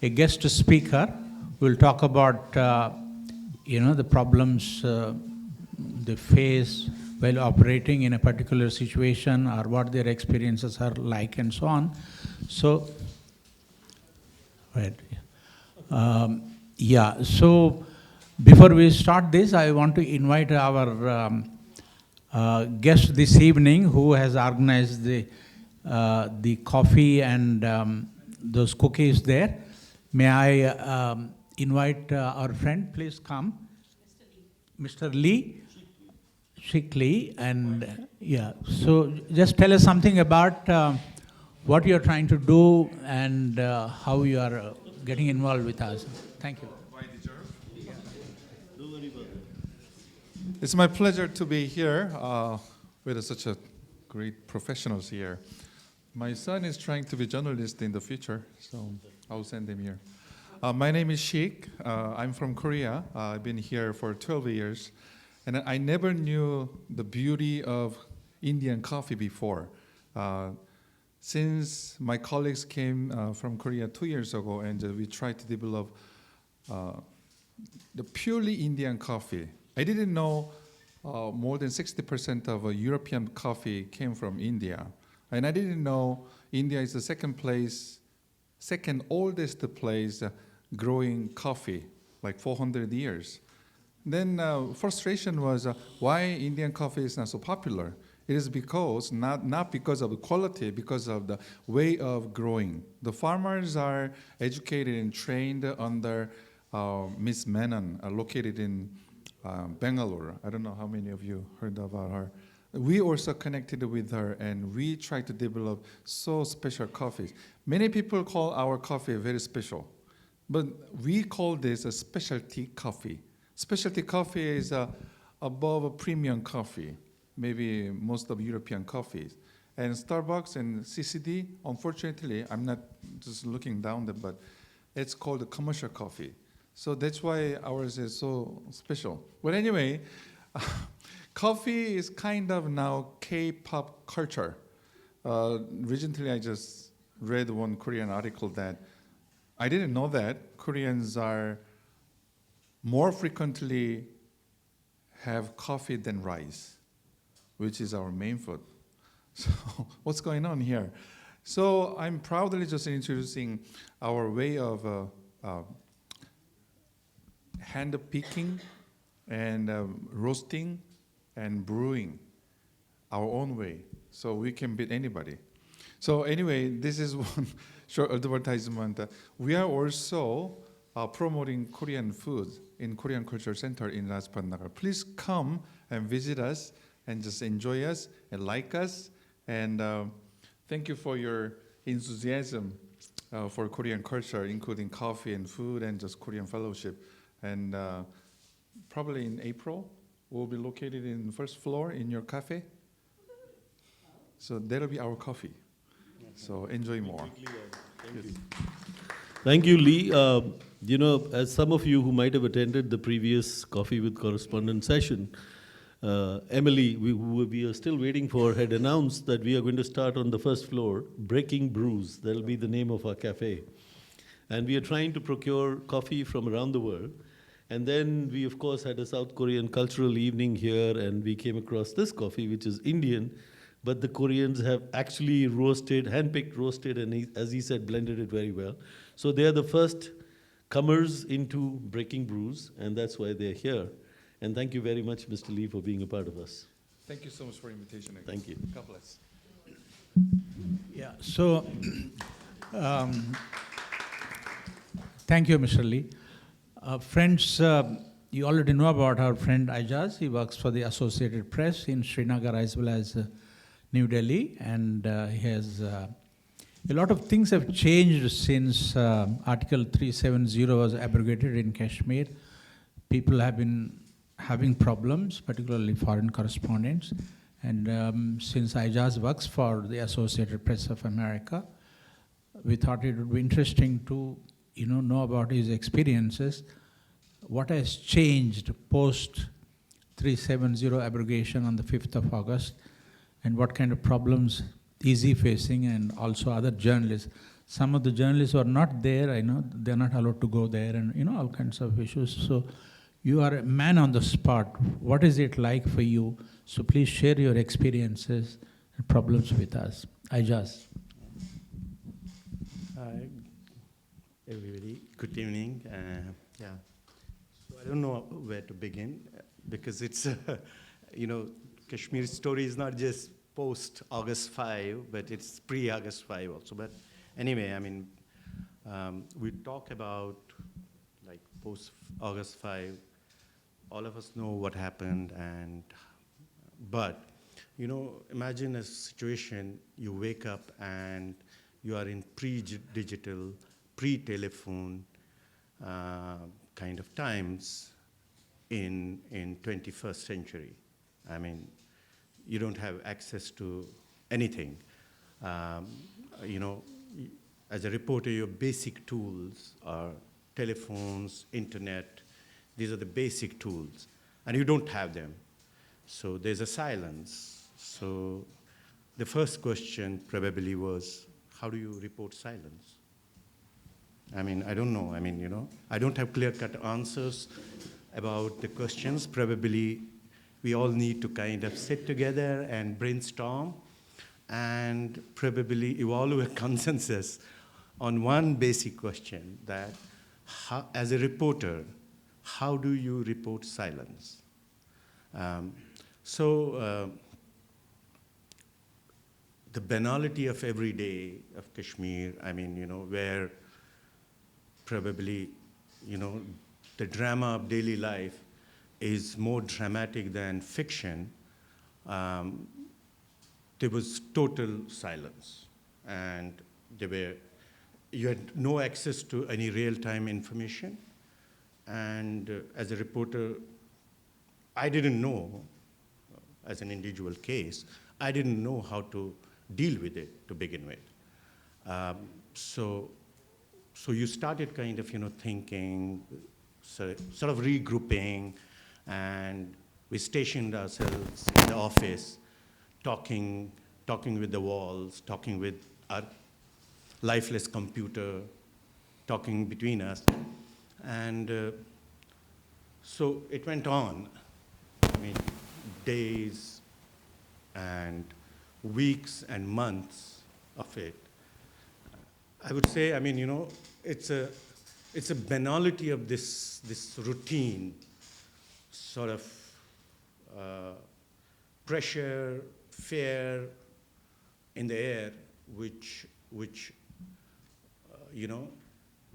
a guest speaker who will talk about, the problems they face while operating in a particular situation or what their experiences are like and so on. So, right. So before we start this, I want to invite our guest this evening who has organized the coffee and those cookies there. May I invite our friend, please come. Mr. Lee. Sheikh Lee, and so just tell us something about what you're trying to do and how you are getting involved with us. Thank you. It's my pleasure to be here with such a great professionals here. My son is trying to be a journalist in the future, so I'll send him here. My name is Sheikh. I'm from Korea. I've been here for 12 years. And I never knew the beauty of Indian coffee before. Since my colleagues came from Korea 2 years ago, and we tried to develop the purely Indian coffee. I didn't know more than 60% of European coffee came from India. And I didn't know India is the second oldest place growing coffee, like 400 years. Then frustration was why Indian coffee is not so popular. It is because, not because of the quality, because of the way of growing. The farmers are educated and trained under Miss Menon, located in Bangalore. I don't know how many of you heard about her. We also connected with her, and we tried to develop so special coffees. Many people call our coffee very special, but we call this a specialty coffee. Specialty coffee is above a premium coffee, maybe most of European coffees. And Starbucks and CCD, unfortunately, I'm not just looking down there, but it's called a commercial coffee. So that's why ours is so special. But anyway, coffee is kind of now K-pop culture. Recently, I just read one Korean article that I didn't know that Koreans are more frequently have coffee than rice, which is our main food. So what's going on here? So I'm proudly just introducing our way of hand picking and roasting and brewing our own way, so we can beat anybody. So anyway, this is one short advertisement. We are also promoting Korean food in Korean Culture Center in Rajpath Nagar. Please come and visit us and just enjoy us and like us. And thank you for your enthusiasm for Korean culture, including coffee and food and just Korean fellowship. And probably in April, we'll be located in the first floor in your cafe. So that'll be our coffee. So enjoy more. Thank you. Thank you, Lee. As some of you who might have attended the previous Coffee with Correspondent session, Emily, who we are still waiting for, had announced that we are going to start on the first floor, Breaking Brews. That'll be the name of our cafe. And we are trying to procure coffee from around the world. And then we, of course, had a South Korean cultural evening here, and we came across this coffee, which is Indian, but the Koreans have actually roasted, handpicked, roasted, and as he said, blended it very well. So they are the first comers into Breaking Brews, and that's why they're here. And thank you very much, Mr. Lee, for being a part of us. Thank you so much for the invitation. Thank you. God bless. Yeah, so thank you, Mr. Lee. Friends, you already know about our friend Aijaz. He works for the Associated Press in Srinagar as well as New Delhi, and he has a lot of things have changed since Article 370 was abrogated in Kashmir. People have been having problems, particularly foreign correspondents. And since Aijaz works for the Associated Press of America, we thought it would be interesting to know about his experiences, what has changed post 370 abrogation on the 5th of August, and what kind of problems is he facing, and also other journalists. some of the journalists who are not there, I know they're not allowed to go there, and all kinds of issues. So you are a man on the spot. What is it like for you? So please share your experiences and problems with us. Aijaz. Hi, everybody. Good evening. Yeah. So I don't know where to begin because it's, Kashmir's story is not just post-August 5, but it's pre-August 5 also. But anyway, we talk about like post-August 5. All of us know what happened, but imagine a situation you wake up and you are in pre-digital, pre-telephone kind of times in 21st century. You don't have access to anything. As a reporter, your basic tools are telephones, internet. These are the basic tools, and you don't have them. So there's a silence. So the first question probably was, how do you report silence? I don't know. I don't have clear-cut answers about the questions. Probably we all need to kind of sit together and brainstorm and probably evolve a consensus on one basic question, that as a reporter, how do you report silence? The banality of every day of Kashmir, where probably, the drama of daily life is more dramatic than fiction, there was total silence. And you had no access to any real-time information. And as a reporter, I didn't know, as an individual case, I didn't know how to deal with it to begin with. So you started kind of, thinking, sort of regrouping, and we stationed ourselves in the office, talking with the walls, talking with our lifeless computer, talking between us. And so it went on, days and weeks and months of it. I would say, it's a banality of this routine, sort of pressure, fear in the air, which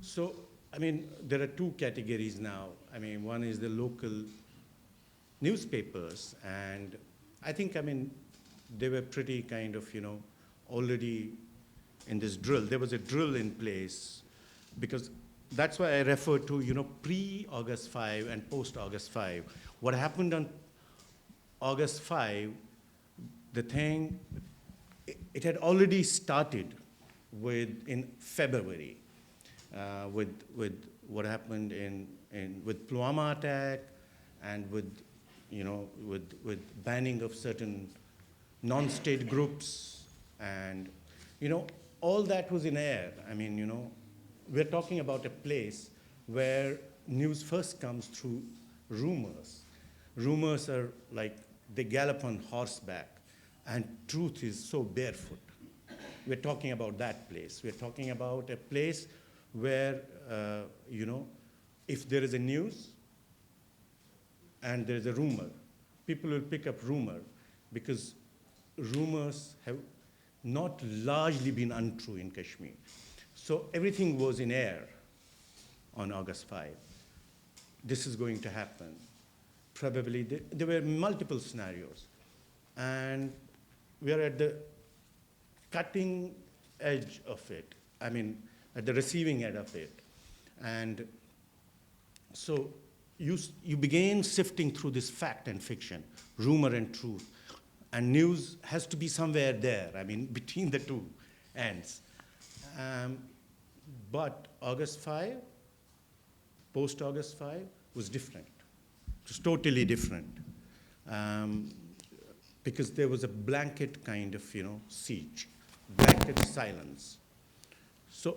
so there are two categories now. One is the local newspapers, and I think they were pretty kind of already in this drill. There was a drill in place, because that's why I refer to pre-August 5 and post-August 5. What happened on August 5, the thing, it had already started in February with what happened with Pulwama attack, and with banning of certain non-state groups, and all that was in air. We're talking about a place where news first comes through rumors. Rumors are like they gallop on horseback, and truth is so barefoot. We're talking about that place. We're talking about a place where, if there is a news and there is a rumor, people will pick up rumor, because rumors have not largely been untrue in Kashmir. So everything was in air on August 5. This is going to happen. Probably there were multiple scenarios. And we are at the cutting edge of it, at the receiving end of it. And so you begin sifting through this fact and fiction, rumor and truth. And news has to be somewhere there, between the two ends. But August 5, post-August 5, was different. It was totally different. Because there was a blanket kind of, siege, blanket silence. So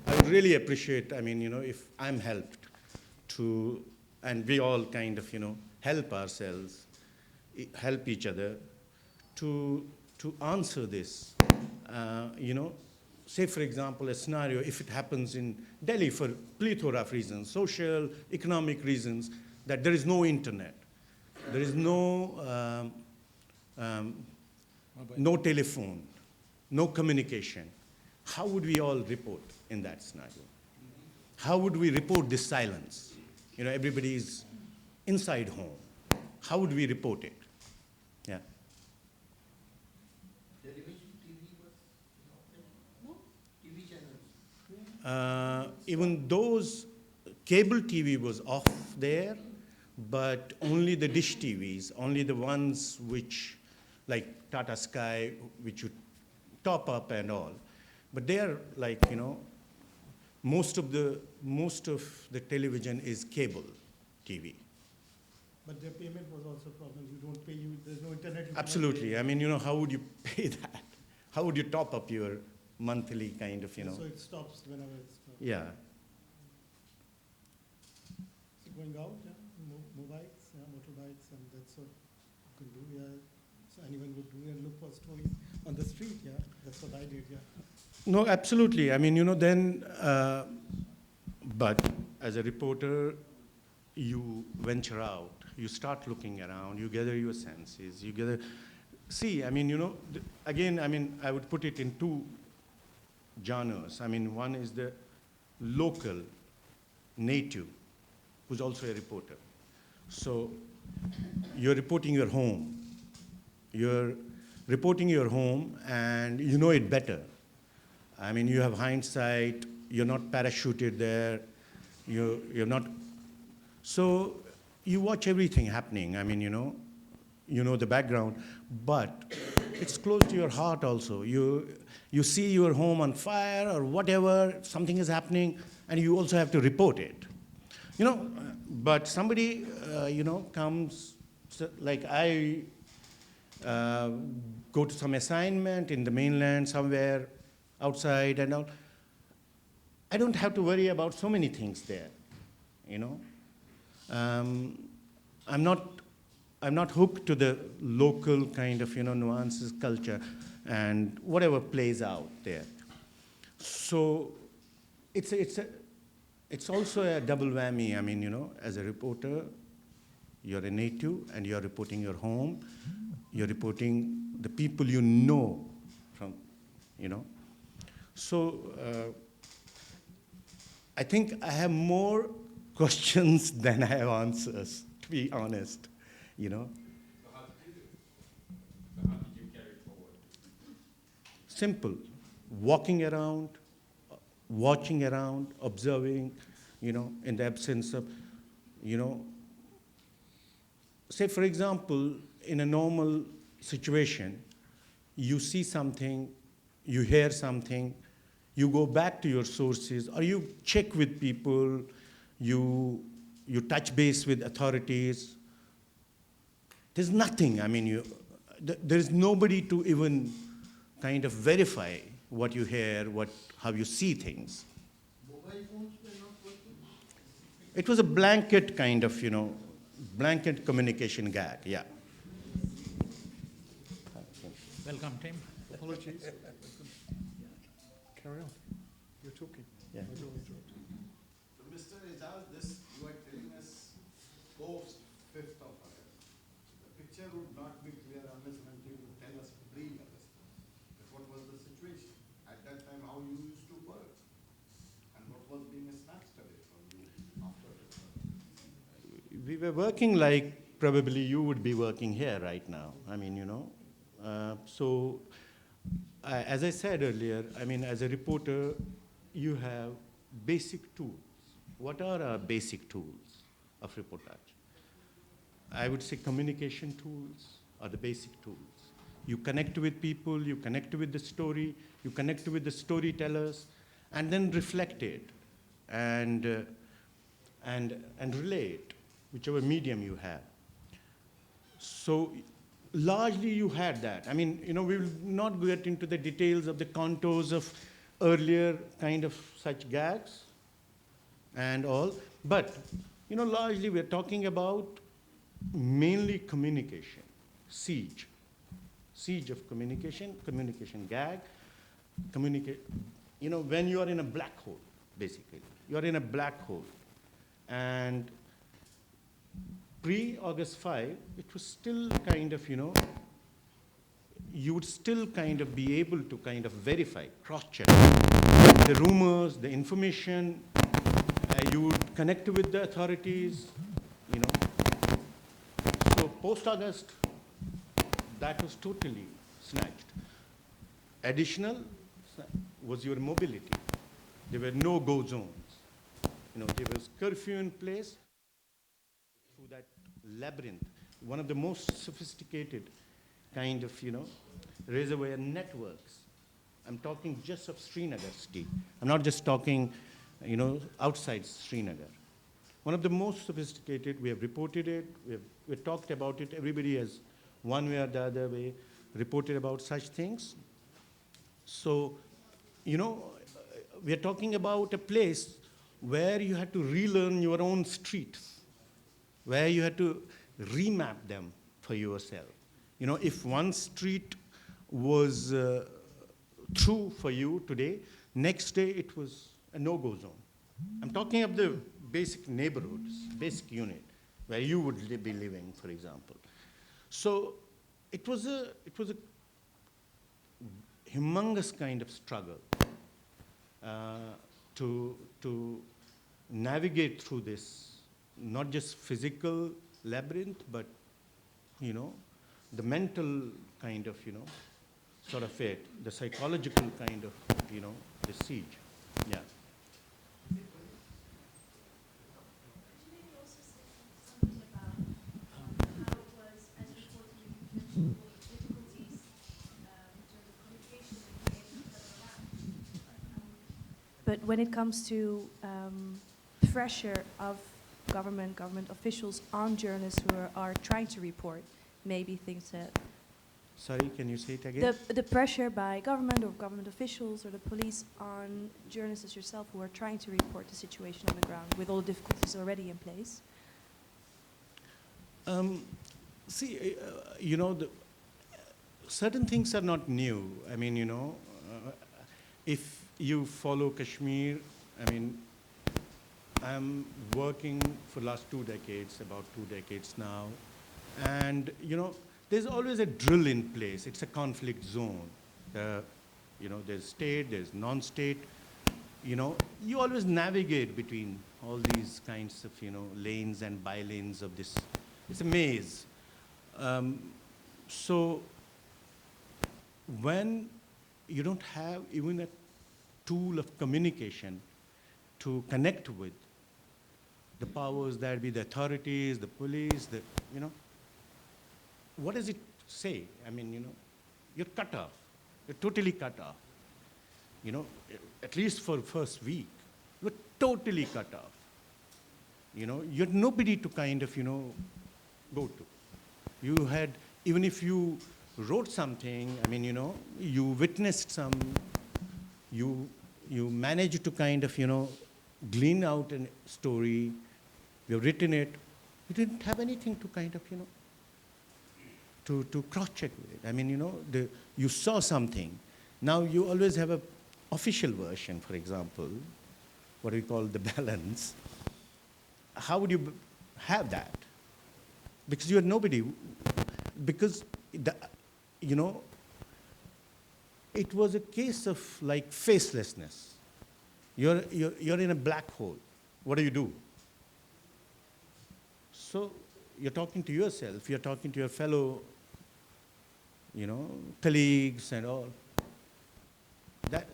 I would really appreciate, I mean, if I'm helped to, and we all kind of, help ourselves, help each other to answer this. Say for example, a scenario, if it happens in Delhi for plethora of reasons, social, economic reasons, that there is no internet, there is no telephone, no communication. How would we all report in that scenario? How would we report this silence? Everybody is inside home. How would we report it? Yeah. Even those, cable TV was off there, but only the dish TVs, only the ones which, like Tata Sky, which you top up and all. But they are like, most of the television is cable TV. But their payment was also a problem. You don't pay, there's no internet. You cannot Absolutely. pay. I mean, how would you pay that? How would you top up your monthly kind of, So it stops whenever it stops. Yeah. So going out, yeah, motorbikes, and that's what you can do, yeah. So anyone would do and look for stories on the street, yeah. That's what I did, yeah. No, absolutely. I mean, then, but as a reporter, you venture out, you start looking around, you gather your senses, you gather, see, I mean, again, I mean, I would put it in two genres. I mean, one is the local native, who's also a reporter. So you're reporting your home. You're reporting your home, and you know it better. I mean, you have hindsight, you're not parachuted there, you're not. So you watch everything happening. I mean, you know the background, but it's close to your heart also. You see your home on fire or whatever, something is happening, and you also have to report it. But somebody, comes, so like I go to some assignment in the mainland somewhere outside and all. I don't have to worry about so many things there, I'm not hooked to the local kind of, nuances, culture, and whatever plays out there. So it's also a double whammy. I mean, as a reporter, you're a native and you're reporting your home, you're reporting the people you know from, So I think I have more questions than I have answers, to be honest, So how did you carry it forward? Simple. Walking around, watching around, observing, in the absence of, say for example, in a normal situation, you see something, you hear something, you go back to your sources, or you check with people, you touch base with authorities. There's nothing. I mean, there's nobody to even kind of verify what you hear, how you see things. Mobile phones were not working? It was a blanket kind of, blanket communication gag, yeah. Welcome, Tim. Apologies. Carry on. You're talking. Yeah. I don't interrupt. So Mr. Aijaz, you are telling us post 5th of August. The picture would not be clear unless and until you tell us pre-August. What was the situation? At that time, how you used to work? And what was being snatched away from you after it? We were working like probably you would be working here right now. I mean, as I said earlier, I mean, as a reporter, you have basic tools. What are our basic tools of reportage? I would say communication tools are the basic tools. You connect with people, you connect with the story, you connect with the storytellers, and then reflect it and relate, whichever medium you have. So largely you had that. I mean, we will not get into the details of the contours of earlier kind of such gags and all. But, largely we're talking about mainly communication, siege of communication, communication gag, when you are in a black hole, basically. You are in a black hole. And pre-August 5, it was still kind of, you would still kind of be able to kind of verify, cross-check the rumors, the information. You would connect with the authorities, So post-August, that was totally snatched. Additional was your mobility. There were no-go zones. There was curfew in place through that labyrinth, one of the most sophisticated kind of, reservoir networks. I'm talking just of Srinagar city. I'm not just talking, outside Srinagar. One of the most sophisticated, we have reported it, we've talked about it, everybody has one way or the other way reported about such things. So, we are talking about a place where you had to relearn your own streets, where you had to remap them for yourself. If one street was true for you today, next day it was a no-go zone. I'm talking of the basic neighborhoods, basic unit, where you would be living, for example. So it was a humongous kind of struggle to navigate through this, not just physical labyrinth, but, the mental kind of, sort of it, the psychological kind of, the siege. Yeah. But when it comes to pressure of government officials on journalists who are trying to report, maybe things that... Sorry, can you say it again? The pressure by government or government officials or the police on journalists as yourself who are trying to report the situation on the ground with all the difficulties already in place? Certain things are not new. I mean, if you follow Kashmir, I'm working for the last 2 decades, about 2 decades now, and, there's always a drill in place. It's a conflict zone. There's state, there's non-state. You always navigate between all these kinds of, lanes and by-lanes of this. It's a maze. So when you don't have even a tool of communication to connect with the powers that be the authorities, the police, what does it say? You're cut off. You're totally cut off. At least for first week, you're totally cut off. You're nobody to kind of, go to. You had, even if you wrote something, you witnessed some, you managed to kind of, glean out a story, you've written it, you didn't have anything to kind of, to cross-check with it. You saw something. Now you always have an official version, for example, what we call the balance. How would you have that? Because you are nobody. Because, it was a case of like facelessness. You're in a black hole. What do? So you're talking to yourself, you're talking to your fellow, colleagues and all. That,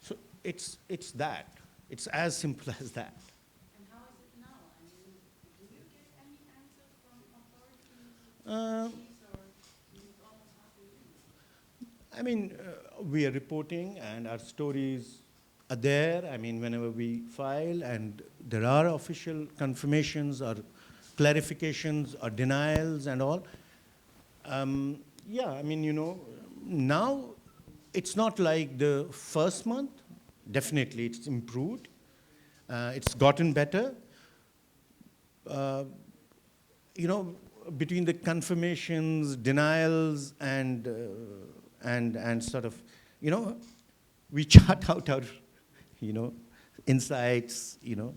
so it's that. It's as simple as that. And how is it now? Do you get any answer from authorities? We are reporting and our stories are there. Whenever we file and there are official confirmations or clarifications or denials and all. Now it's not like the first month. Definitely, it's improved. It's gotten better. You know, between the confirmations, denials, and sort of, you know, we chart out our, you know, insights, you know,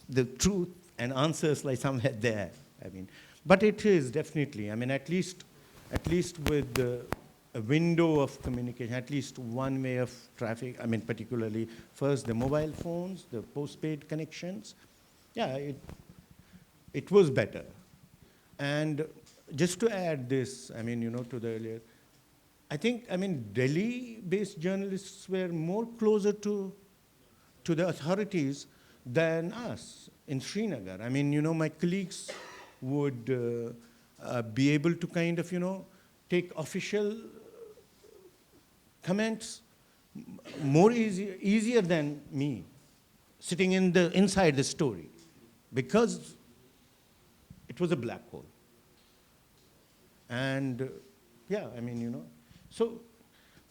the truth and answers like somewhere there. I mean, but it is definitely, I mean, at least with a window of communication, at least one way of traffic, I mean, particularly first the mobile phones, the postpaid connections, yeah, it was better. And just to add this, I mean, you know, to the earlier, I think, I mean, Delhi-based journalists were more closer to the authorities than us in Srinagar. I mean, you know, my colleagues would be able to kind of, you know, take official comments easier than me, sitting inside the story, because it was a black hole. And yeah, I mean, you know, so,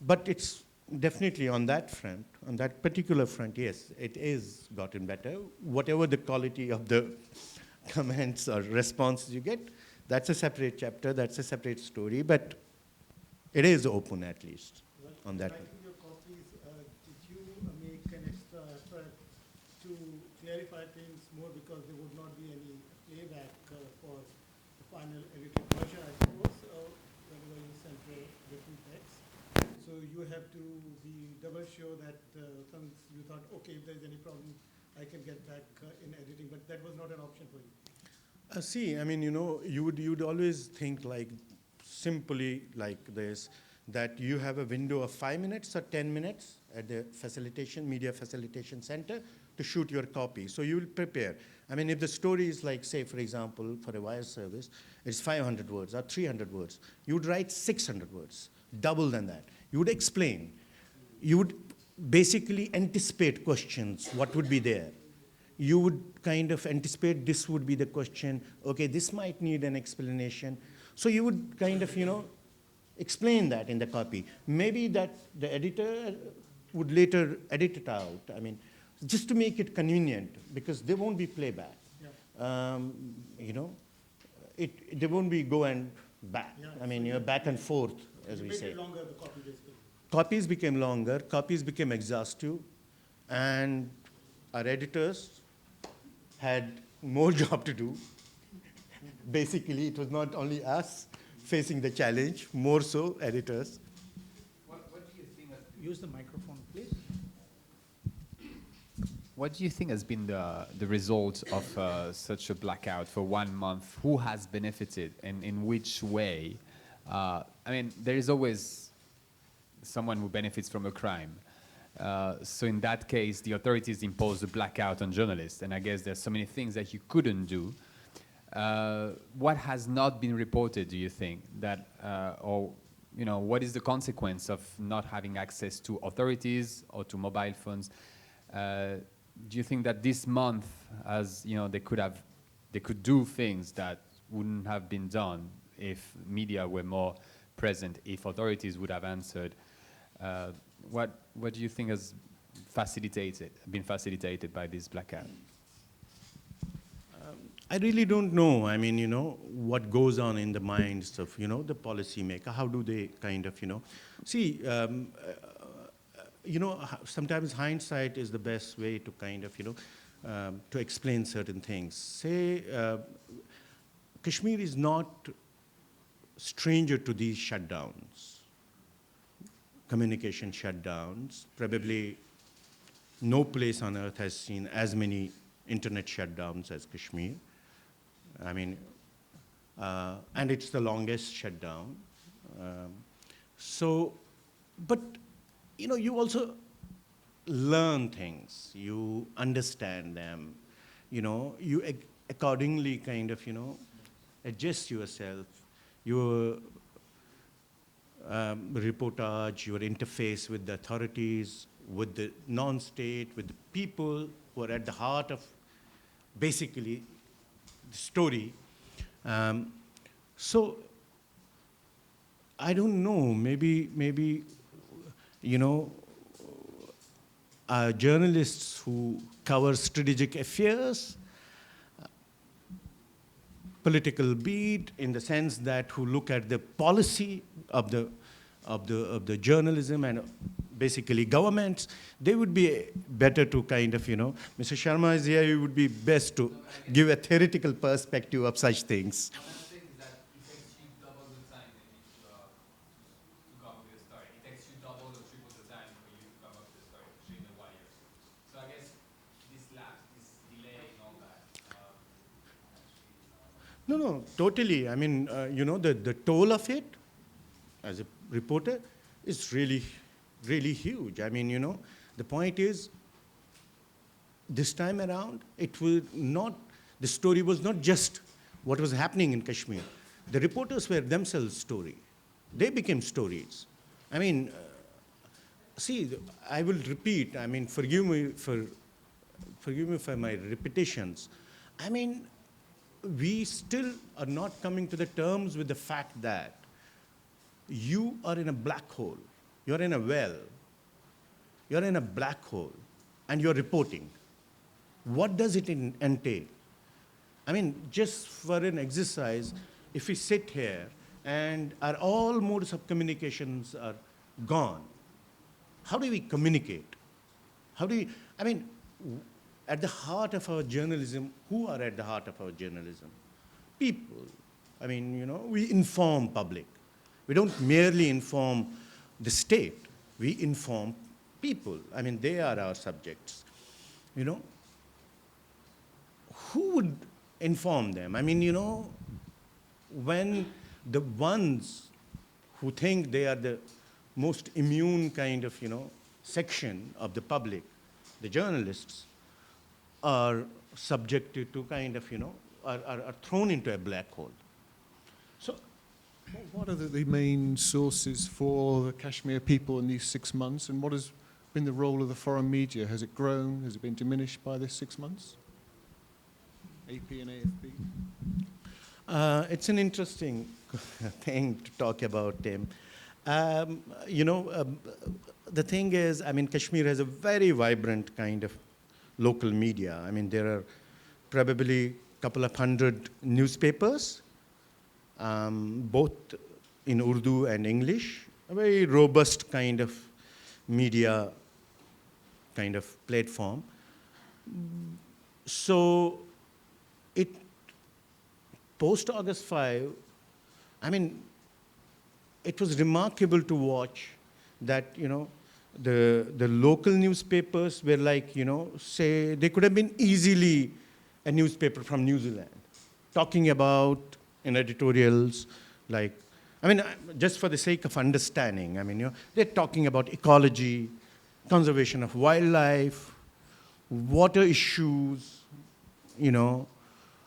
but it's definitely on that front, on that particular front, yes, it is gotten better. Whatever the quality of the comments or responses you get, that's a separate chapter, that's a separate story, but it is open at least on that one. Writing your copies, did you make an extra effort to clarify things more, because there would not be any playback for the final edited version, I suppose, whenever you send a written text. So you have to be double sure that things you thought, okay, if there's any problem, I can get back in editing, but that was not an option for you. See, I mean, you know, you'd always think like simply like this, that you have a window of 5 minutes or 10 minutes at the media facilitation center to shoot your copy. So you will prepare. I mean, if the story is like, say, for example, for a wire service, it's 500 words or 300 words, you would write 600 words, double than that. You would explain. You would basically anticipate questions, what would be there. You would kind of anticipate this would be the question, okay, this might need an explanation. So you would kind of, you know, explain that in the copy. Maybe that the editor would later edit it out. I mean, just to make it convenient, because there won't be playback. Yeah. You know, there won't be go and back. Yeah. I mean, you're back and forth, as we say. It longer, the copy basically. Copies became longer, copies became exhaustive, and our editors had more job to do. Basically, it was not only us facing the challenge, more so editors. What do you think? Use the microphone, please. What do you think has been the result of such a blackout for 1 month? Who has benefited, and in which way? I mean, there is always someone who benefits from a crime. So in that case, the authorities imposed a blackout on journalists, and I guess there's so many things that you couldn't do. What has not been reported, do you think, that, or you know, what is the consequence of not having access to authorities or to mobile phones? Do you think that this month, as you know, they could do things that wouldn't have been done if media were more present, if authorities would have answered? What do you think has been facilitated by this blackout? I really don't know. I mean, you know, what goes on in the minds of, you know, the policymaker. How do they kind of, you know, see, you know, sometimes hindsight is the best way to kind of, you know, to explain certain things. Say, Kashmir is not stranger to these shutdowns, communication shutdowns. Probably no place on earth has seen as many internet shutdowns as Kashmir. I mean, and it's the longest shutdown. So, but, you know, you also learn things, you understand them, you know, you accordingly kind of, you know, adjust yourself, your reportage, your interface with the authorities, with the non-state, with the people who are at the heart of basically the story. So I don't know, maybe you know, journalists who cover strategic affairs, political beat, in the sense that who look at the policy of the journalism and basically governments, they would be better to kind of, you know, Mr. Sharma is here, it would be best to give a theoretical perspective of such things. One of the things is that it takes you double the time to come up with a story. It takes you double or triple the time for you to come up with a story, especially in the wires. So I guess this lapse, this delay and all that, No, totally. I mean, you know, the toll of it as a reporter is really, really huge. I mean, you know, the point is, this time around, it will not, the story was not just what was happening in Kashmir. The reporters were themselves story. They became stories. I mean, see, I will repeat, I mean, forgive me for my repetitions. I mean, we still are not coming to the terms with the fact that you are in a black hole, you're in a well, you're in a black hole, and you're reporting. What does it entail? I mean, just for an exercise, if we sit here and all modes of communications are gone, how do we communicate? How do we, I mean, at the heart of our journalism, who are at the heart of our journalism? People. I mean, you know, we inform public. We don't merely inform the state. We inform people. I mean, they are our subjects. You know, who would inform them? I mean, you know, when the ones who think they are the most immune kind of, you know, section of the public, the journalists, are subjected to kind of, you know, are thrown into a black hole. So, What are the main sources for the Kashmir people in these 6 months, and what has been the role of the foreign media? Has it grown? Has it been diminished by this 6 months? AP and AFP? it's an interesting thing to talk about, Tim. You know, the thing is, I mean, Kashmir has a very vibrant kind of local media. I mean, there are probably a couple of hundred newspapers, both in Urdu and English, a very robust kind of media kind of platform. So it, post-August 5, I mean, it was remarkable to watch that, you know, the local newspapers were like, you know, say, they could have been easily a newspaper from New Zealand, talking about in editorials, like, I mean, just for the sake of understanding, I mean, you know, they're talking about ecology, conservation of wildlife, water issues, you know,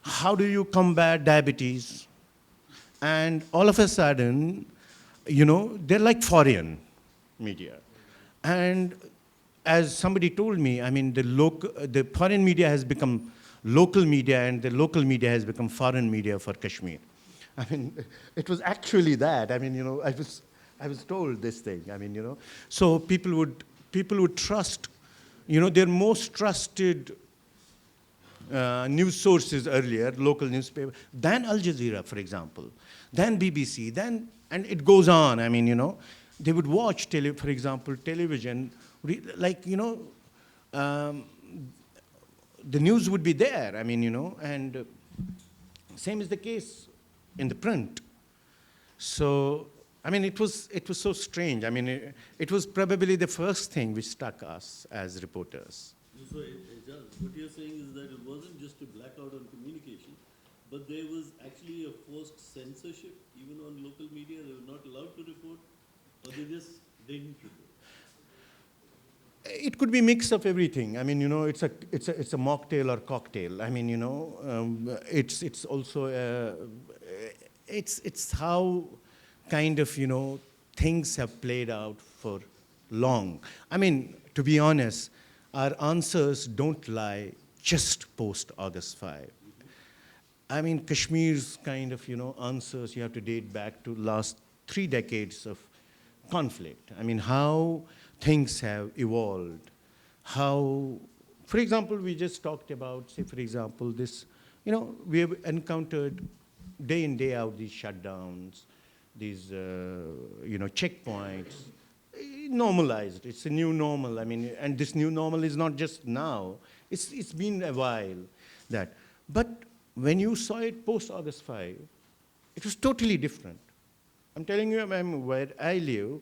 how do you combat diabetes? And all of a sudden, you know, they're like foreign media. And as somebody told me, I mean, the foreign media has become local media, and the local media has become foreign media for Kashmir. I mean, it was actually that. I mean, you know, I was told this thing. I mean, you know, so people would trust, you know, their most trusted news sources earlier, local newspaper, than Al Jazeera, for example, than BBC, then, and it goes on. I mean, you know, they would watch, for example, television, like, you know, the news would be there. I mean, you know, and same is the case in the print. So, I mean, it was so strange. I mean, it was probably the first thing which struck us as reporters. So, Aijaz, what you're saying is that it wasn't just a blackout on communication, but there was actually a forced censorship, even on local media. They were not allowed to report, or they just didn't report. It could be mix of everything. I mean, you know, it's a mocktail or cocktail. I mean, you know, it's also it's how kind of, you know, things have played out for long. I mean, to be honest, our answers don't lie just post August 5. I mean, Kashmir's kind of, you know, answers, you have to date back to last 3 decades of conflict. I mean, how things have evolved. How, for example, we just talked about, say, for example, this, we have encountered day in, day out these shutdowns, these, checkpoints. Normalized, it's a new normal. I mean, and this new normal is not just now, it's been a while that. But when you saw it post-August 5, it was totally different. I'm telling you, where I live,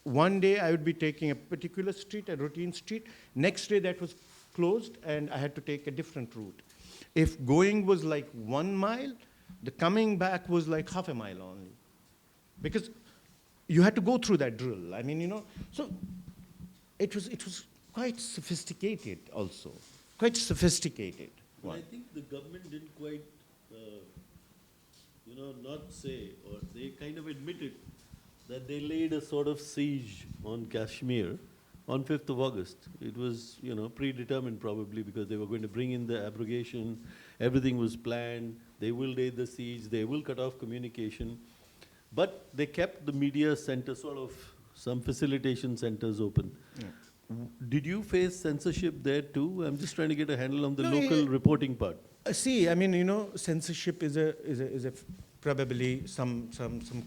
one day I would be taking a particular street, a routine street. Next day that was closed and I had to take a different route. If going was like 1 mile, the coming back was like half a mile only. Because you had to go through that drill. I mean, so it was quite sophisticated also, quite sophisticated. But I think the government didn't quite, not say, or they kind of admitted that they laid a sort of siege on Kashmir on 5th of August. It was, predetermined probably because they were going to bring in the abrogation. Everything was planned. They will lay the siege. They will cut off communication. But they kept the media center, sort of some facilitation centers open. Yeah. Did you face censorship there too? I'm just trying to get a handle on the local reporting part. See, I mean, censorship is a probably some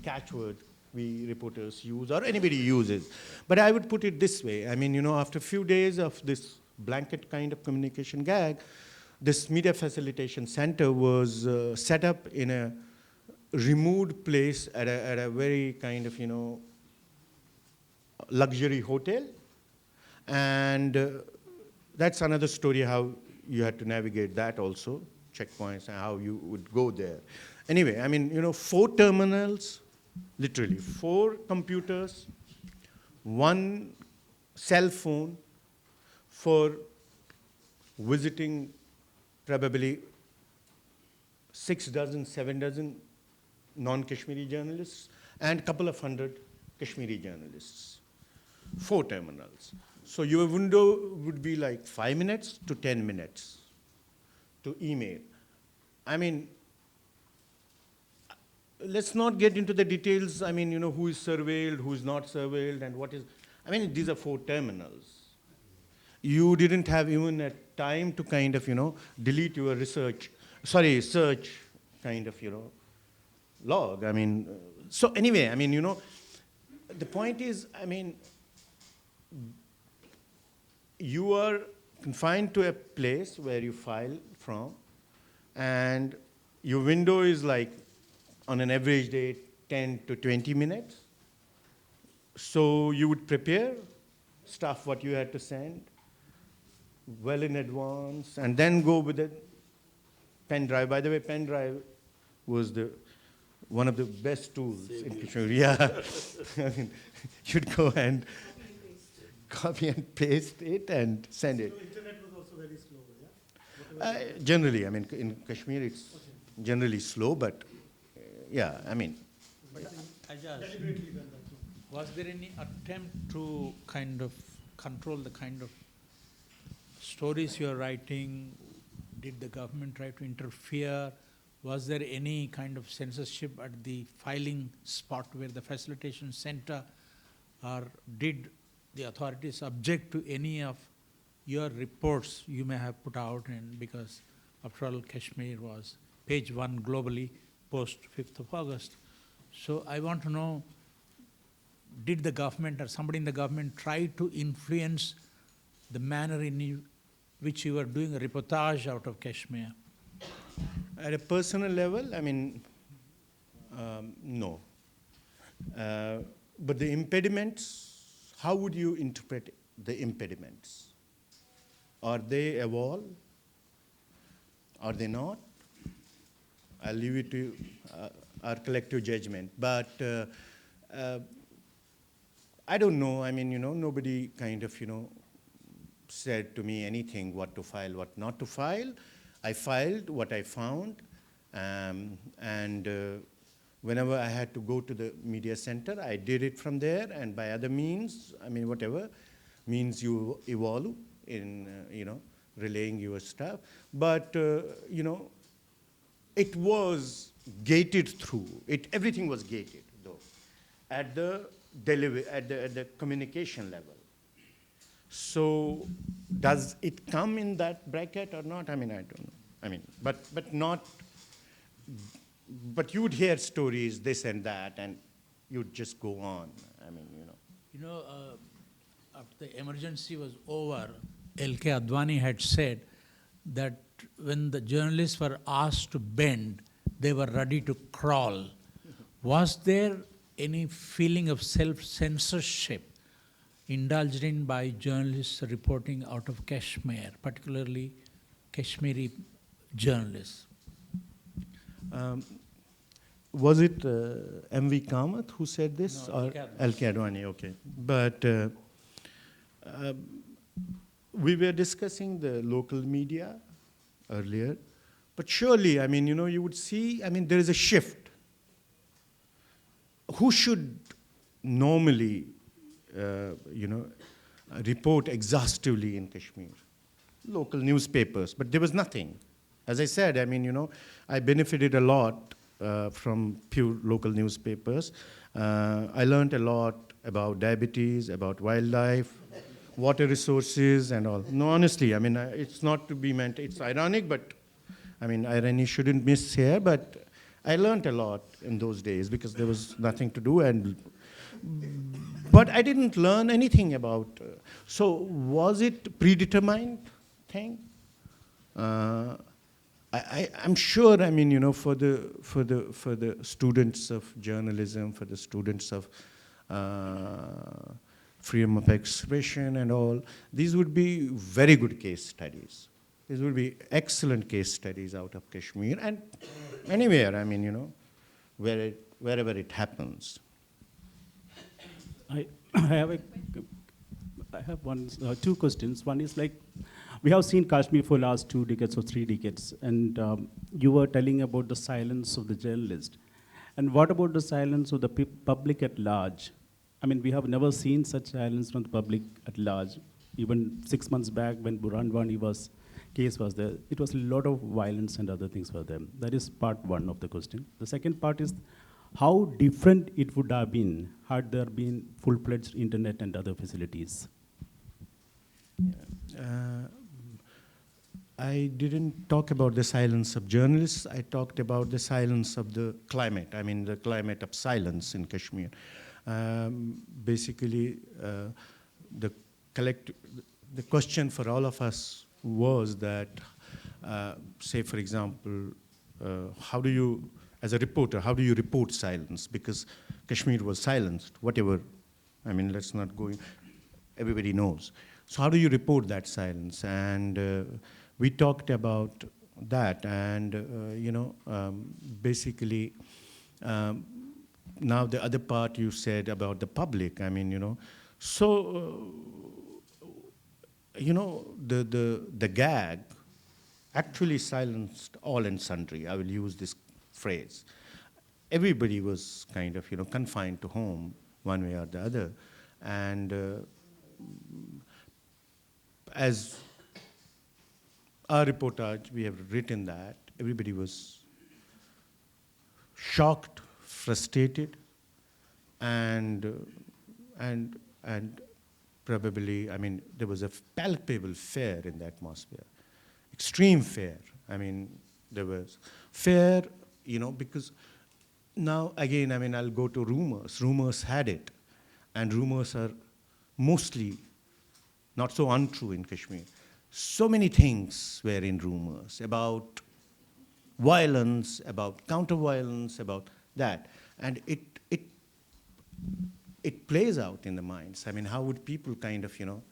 catchword we reporters use or anybody uses. But I would put it this way. I mean, after a few days of this blanket kind of communication gag, this media facilitation center was set up in a removed place at a very kind of, luxury hotel. And that's another story how you had to navigate that also, checkpoints and how you would go there. Anyway, I mean, 4 terminals, literally 4 computers, 1 cell phone for visiting probably 6 dozen, 7 dozen non-Kashmiri journalists and a couple of hundred Kashmiri journalists. 4 terminals. So your window would be like 5 minutes to 10 minutes to email. I mean, let's not get into the details. I mean, who is surveilled, who is not surveilled, and what is. I mean, these are 4 terminals. You didn't have even a time to kind of, delete your search kind of, log. I mean, so anyway, I mean, the point is, I mean, you are confined to a place where you file from, and your window is like, on an average day, 10 to 20 minutes. So you would prepare stuff what you had to send well in advance, and then go with a pen drive. By the way, pen drive was one of the best tools in Kashmir. Yeah, I mean, you'd go and copy and paste it and send it. So internet was also very slow, yeah? Generally, I mean, in Kashmir it's generally slow, but yeah, I mean. Aijaz, Deliberately done that. was there any attempt to kind of control the kind of stories you are writing? Did the government try to interfere? Was there any kind of censorship at the filing spot where the facilitation center, or did the authorities object to any of your reports you may have put out? And because after all, Kashmir was page 1 globally post 5th of August. So I want to know, did the government or somebody in the government try to influence the manner in which you were doing a reportage out of Kashmir? At a personal level, I mean, no. But the impediments, how would you interpret the impediments? Are they evolved? Are they not? I'll leave it to our collective judgment. But I don't know. I mean, nobody kind of, said to me anything, what to file, what not to file. I filed what I found, and whenever I had to go to the media center, I did it from there, and by other means, I mean, whatever means you evolve in, relaying your stuff. But, it was gated through. Everything was gated, though. At the deliver at the communication level. So does it come in that bracket or not? I mean, I don't know. I mean, but not, but you would hear stories, this and that, and you'd just go on. I mean, you know. You know, after the emergency was over, L.K. Advani had said that when the journalists were asked to bend, they were ready to crawl. Was there any feeling of self-censorship indulged in by journalists reporting out of Kashmir, particularly Kashmiri journalists? Was it M.V. Kamath who said this? No, or L.K. Advani. L.K. Advani, okay. But we were discussing the local media earlier. But surely, I mean, you know, you would see, I mean, there is a shift. Who should normally, you know, report exhaustively in Kashmir? Local newspapers, but there was nothing. As I said, I mean, you know, I benefited a lot from pure local newspapers. I learned a lot about diabetes, about wildlife, water resources and all. No, honestly, I mean, it's not to be meant, it's ironic, but I mean, irony shouldn't miss here, but I learned a lot in those days because there was nothing to do, but I didn't learn anything about, so was it predetermined thing? I'm sure, I mean, you know, for the students of journalism, for the students of freedom of expression and all, these would be very good case studies. These would be excellent case studies out of Kashmir and anywhere, I mean, you know, wherever it happens. I have two questions. One is like, we have seen Kashmir for last 2 decades or 3 decades, and you were telling about the silence of the journalist. And what about the silence of the public at large? I mean, we have never seen such silence from the public at large. Even 6 months back when Burhan Wani case was there, it was a lot of violence and other things for them. That is part one of the question. The second part is how different it would have been had there been full-fledged internet and other facilities. I didn't talk about the silence of journalists. I talked about the silence of the climate. I mean, the climate of silence in Kashmir. Basically, the question for all of us was that, say, for example, how do you, as a reporter, how do you report silence? Because Kashmir was silenced, whatever. I mean, let's not go in. Everybody knows. So how do you report that silence? And we talked about that, and you know, basically, now the other part you said about the public. I mean, you know, so you know, the gag actually silenced all and sundry. I will use this phrase. Everybody was kind of, you know, confined to home one way or the other, and as our reportage, we have written that everybody was shocked, frustrated, and probably, I mean, there was a palpable fear in the atmosphere, extreme fear. I mean, there was fear, you know, because now, again, I mean, I'll go to rumors. Rumors had it, and rumors are mostly not so untrue in Kashmir. So many things were in rumors about violence, about counter-violence, about that. And it plays out in the minds. I mean, how would people kind of, you know,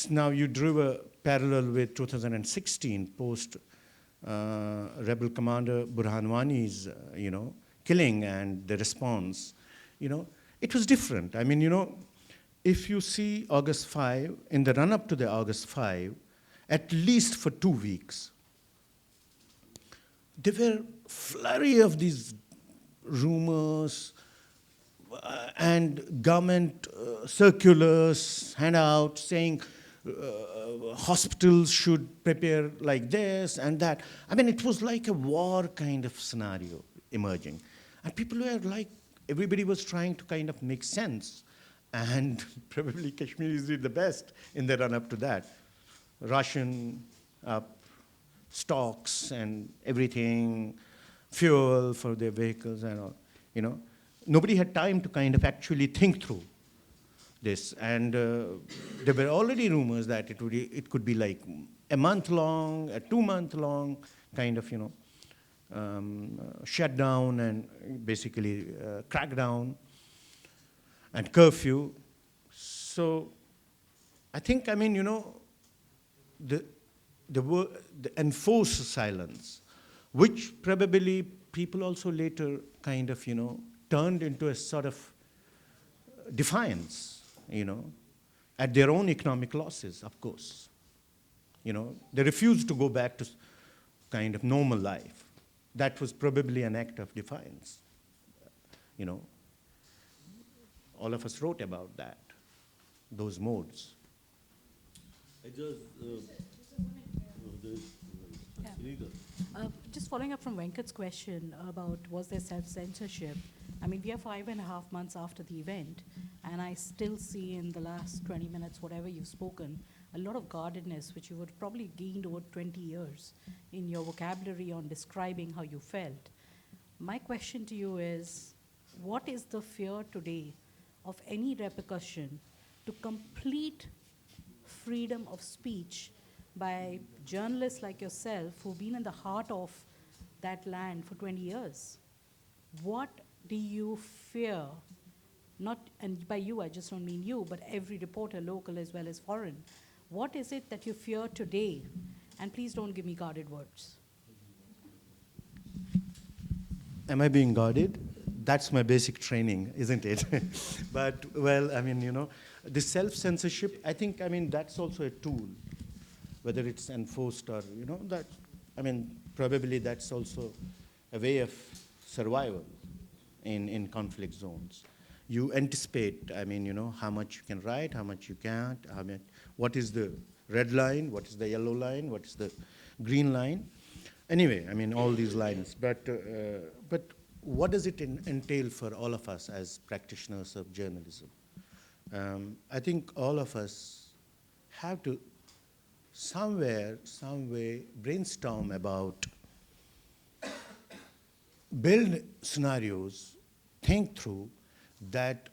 now you drew a parallel with 2016 post rebel commander Burhan Wani's, you know, killing and the response, you know, it was different. I mean, you know, if you see August 5, in the run-up to the August 5, at least for 2 weeks, there were flurry of these rumors and government circulars handouts saying hospitals should prepare like this and that. I mean, it was like a war kind of scenario emerging. And people were like, everybody was trying to kind of make sense. And probably Kashmiris did the best in the run-up to that. Ration up, stocks and everything, fuel for their vehicles and all, you know. Nobody had time to kind of actually think through this. And there were already rumors that it could be like a month long, a 2-month long kind of, you know, shutdown and basically crackdown and curfew. So I think, I mean, you know, the enforced silence, which probably people also later kind of, you know, turned into a sort of defiance, you know, at their own economic losses, of course. You know, they refused to go back to kind of normal life. That was probably an act of defiance. You know, all of us wrote about that, those modes. Just following up from Venkat's question about was there self-censorship, I mean, we are 5.5 months after the event, and I still see in the last 20 minutes, whatever you've spoken, a lot of guardedness, which you would probably gained over 20 years in your vocabulary on describing how you felt. My question to you is, what is the fear today of any repercussion to complete freedom of speech by journalists like yourself who've been in the heart of that land for 20 years? What do you fear? Not, and by you, I just don't mean you, but every reporter, local as well as foreign. What is it that you fear today? And please don't give me guarded words. Am I being guarded? That's my basic training, isn't it? But, well, I mean, you know, the self-censorship, I think, I mean, that's also a tool, whether it's enforced or, you know, that, I mean, probably that's also a way of survival in conflict zones. You anticipate, I mean, you know, how much you can write, how much you can't, how much, what is the red line, what is the yellow line, what is the green line. Anyway, I mean, all these lines. But what does it entail for all of us as practitioners of journalism? I think all of us have to somewhere, some way, brainstorm about, build scenarios, think through that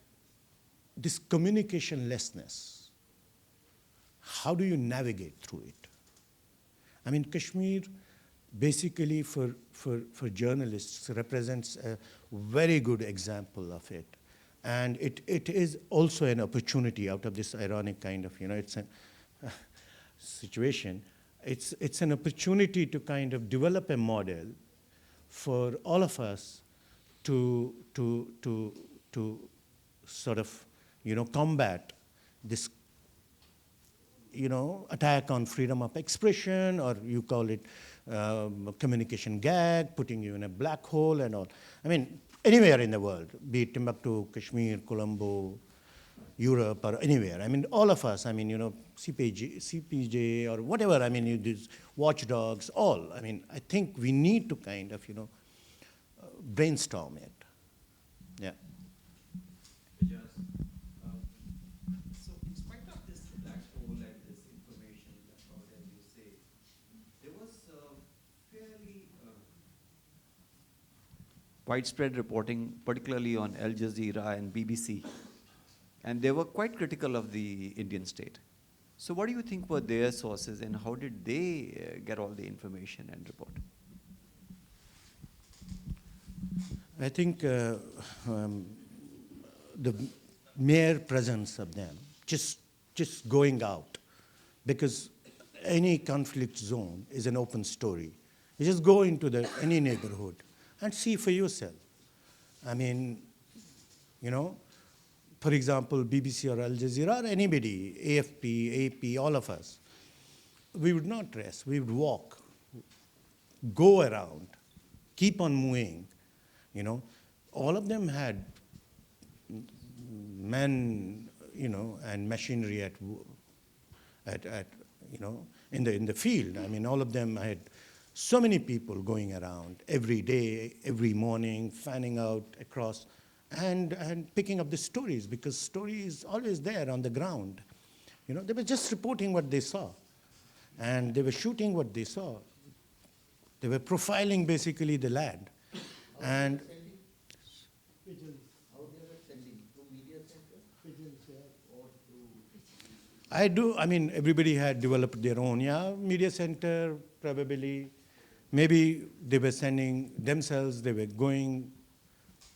this communicationlessness, how do you navigate through it? I mean, Kashmir, basically for journalists, represents a very good example of it. And it is also an opportunity out of this ironic kind of, you know, it's a situation. It's an opportunity to kind of develop a model for all of us to sort of, you know, combat this, you know, attack on freedom of expression, or you call it communication gag, putting you in a black hole and all. I mean, anywhere in the world, be it Timbuktu, Kashmir, Colombo, Europe, or anywhere. I mean, all of us, I mean, you know, CPJ or whatever, I mean, these watchdogs, all. I mean, I think we need to kind of, you know, brainstorm it. Yeah. Aijaz, so in spite of this black hole and this information about, as you say, there was fairly widespread reporting, particularly on Al Jazeera and BBC, and they were quite critical of the Indian state. So what do you think were their sources, and how did they get all the information and report? I think the mere presence of them, just going out, because any conflict zone is an open story. You just go into any neighborhood and see for yourself. I mean, you know, for example, BBC or Al Jazeera or anybody, AFP, AP, all of us, we would not rest. We would walk, go around, keep on moving. You know, all of them had men, you know, and machinery at you know, in the field. I mean, all of them had so many people going around every day, every morning, fanning out across and picking up the stories, because story is always there on the ground. You know, they were just reporting what they saw, and they were shooting what they saw. They were profiling basically the land. And I mean, everybody had developed their own, media center, probably. Maybe they were sending themselves, they were going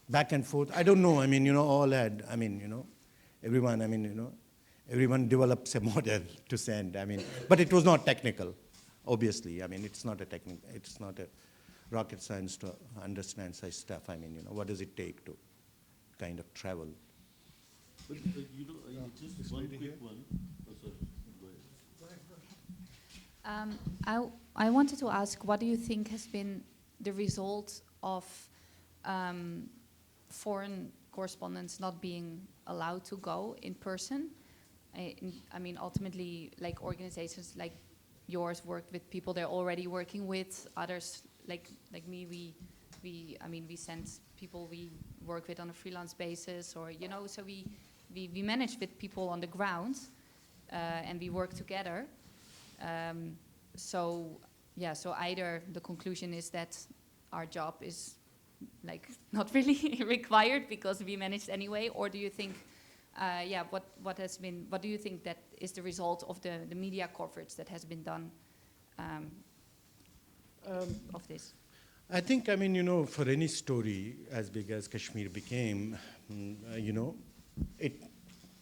back and forth. I don't know, I mean, all had, everyone develops a model to send, but it was not technical, obviously. It's not a rocket science to understand such stuff. What does it take to kind of travel? But, just one quick one. Oh, sorry. Go ahead. I wanted to ask, what do you think has been the result of foreign correspondents not being allowed to go in person? Ultimately, like organizations like yours worked with people they're already working with. Others, like me, we send people we work with on a freelance basis, or so we manage with people on the ground, and we work together. So either the conclusion is that our job is not really required because we managed anyway, or do you think, what do you think that is the result of the media coverage that has been done of this? I think, for any story as big as Kashmir became, it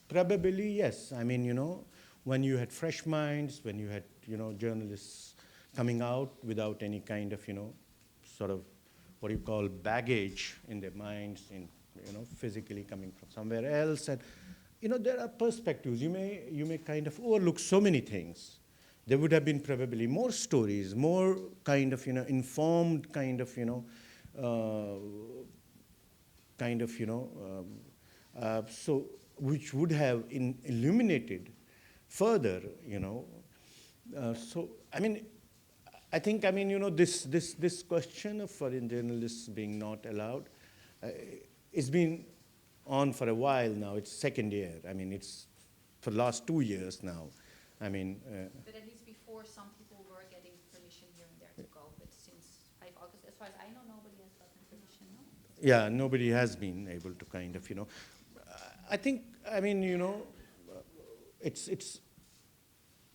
probably, yes. When you had fresh minds, when you had, journalists coming out without any kind of, sort of what you call baggage in their minds, physically coming from somewhere else. And, there are perspectives. You may kind of overlook so many things. There would have been probably more stories, more kind of, informed kind of, so which would have illuminated further, I think, this question of foreign journalists being not allowed, it's been on for a while now. It's second year. It's for the last 2 years now. But at least before, some people were getting permission here and there to go. But since 5 August, as far as I know, nobody has gotten permission, no? Yeah, nobody has been able to kind of, I think, it's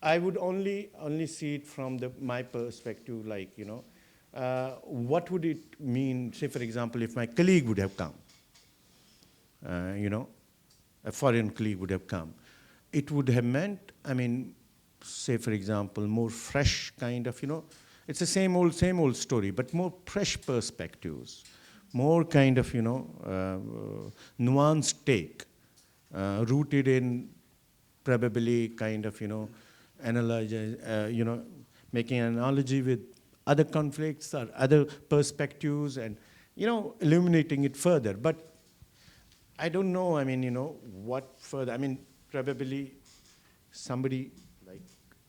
I would only see it from my perspective, what would it mean, say, for example, if my colleague would have come, a foreign colleague would have come. It would have meant, say, for example, more fresh kind of, it's the same old story, but more fresh perspectives, more kind of, nuanced take, rooted in probably kind of, making an analogy with other conflicts or other perspectives and, illuminating it further. But I don't know, what further. Probably somebody like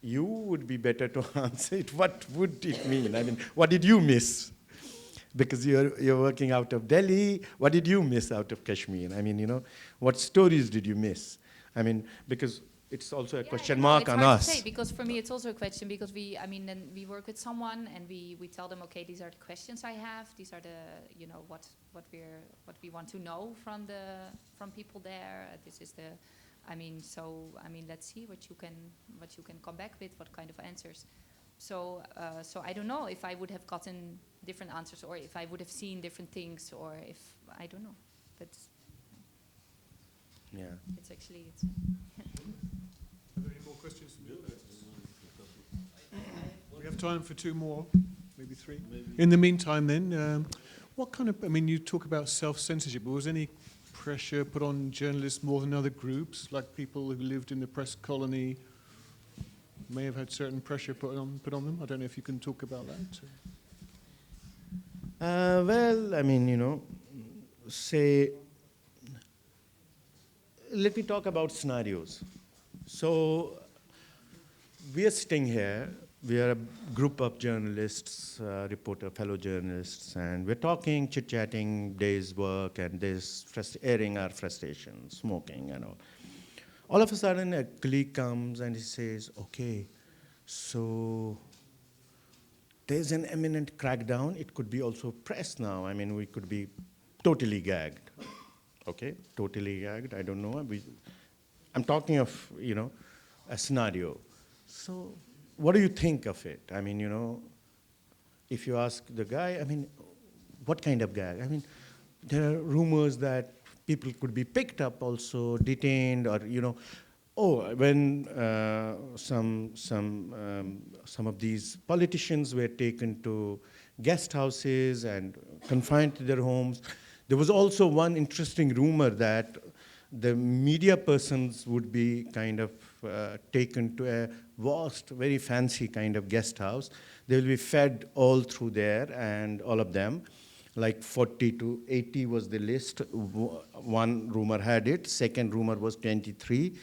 you would be better to answer it. What would it mean? What did you miss? Because you're working out of Delhi. What did you miss out of Kashmir? What stories did you miss? Because it's also a question mark on us. It's hard to say, because for me it's also a question, because then we work with someone and we tell them, okay, these are the questions I have, these are the, what we want to know from people there. This is the, let's see what you can come back with, what kind of answers. So I don't know if I would have gotten different answers, or if I would have seen different things, or if, I don't know. But yeah, it's actually, Are there any more questions from you? We have time for 2 more, maybe 3. In the meantime then, what kind of, you talk about self-censorship, but was any pressure put on journalists more than other groups, like people who lived in the press colony may have had certain pressure put on them? I don't know if you can talk about that. Well, say, let me talk about scenarios. So we are sitting here we are a group of journalists, fellow journalists, and we're talking, chit-chatting, day's work, and this airing our frustration, smoking and all. All of a sudden, a colleague comes and he says, okay, so there's an imminent crackdown. It could be also press now. I mean, we could be totally gagged. Okay, totally gagged, I don't know. I'm talking of, a scenario. So what do you think of it? I mean, if you ask the guy, I mean, what kind of gag? I mean, there are rumors that people could be picked up also, detained, or, when some of these politicians were taken to guest houses and confined to their homes. There was also one interesting rumor that the media persons would be kind of taken to a vast, very fancy kind of guest house. They will be fed all through there, and all of them, like 40 to 80 was the list. One rumor had it, second rumor was 23,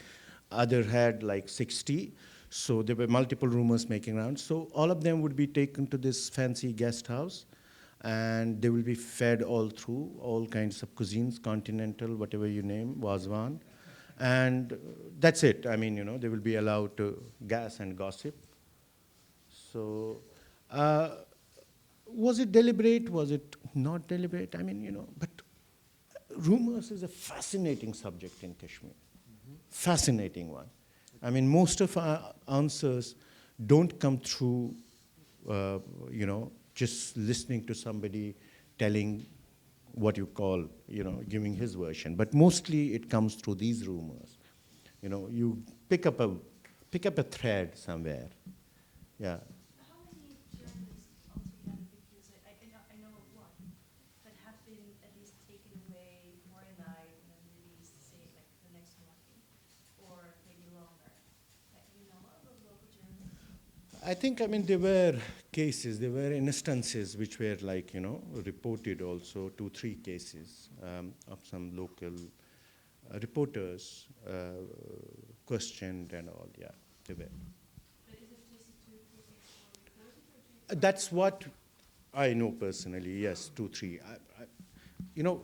other had like 60. So there were multiple rumors making rounds. So all of them would be taken to this fancy guest house, and they will be fed all through, all kinds of cuisines, continental, whatever you name, Wazwan. And that's it. I mean, they will be allowed to gas and gossip. So was it deliberate? Was it not deliberate? I mean, but rumors is a fascinating subject in Kashmir. Fascinating one. I mean, most of our answers don't come through, just listening to somebody telling what you call, giving his version. But mostly it comes through these rumors. You pick up a thread somewhere. Yeah. How many journalists altogether, because I know of one, that have been at least taken away for a night and then released, say, like the next morning, or maybe longer? You know of local journalists? I think, there were cases, there were instances which were like, reported also, 2-3 cases of some local reporters questioned and all, yeah, they were. But is it just 2-3 cases were reported? That's what I know personally, yes, 2-3.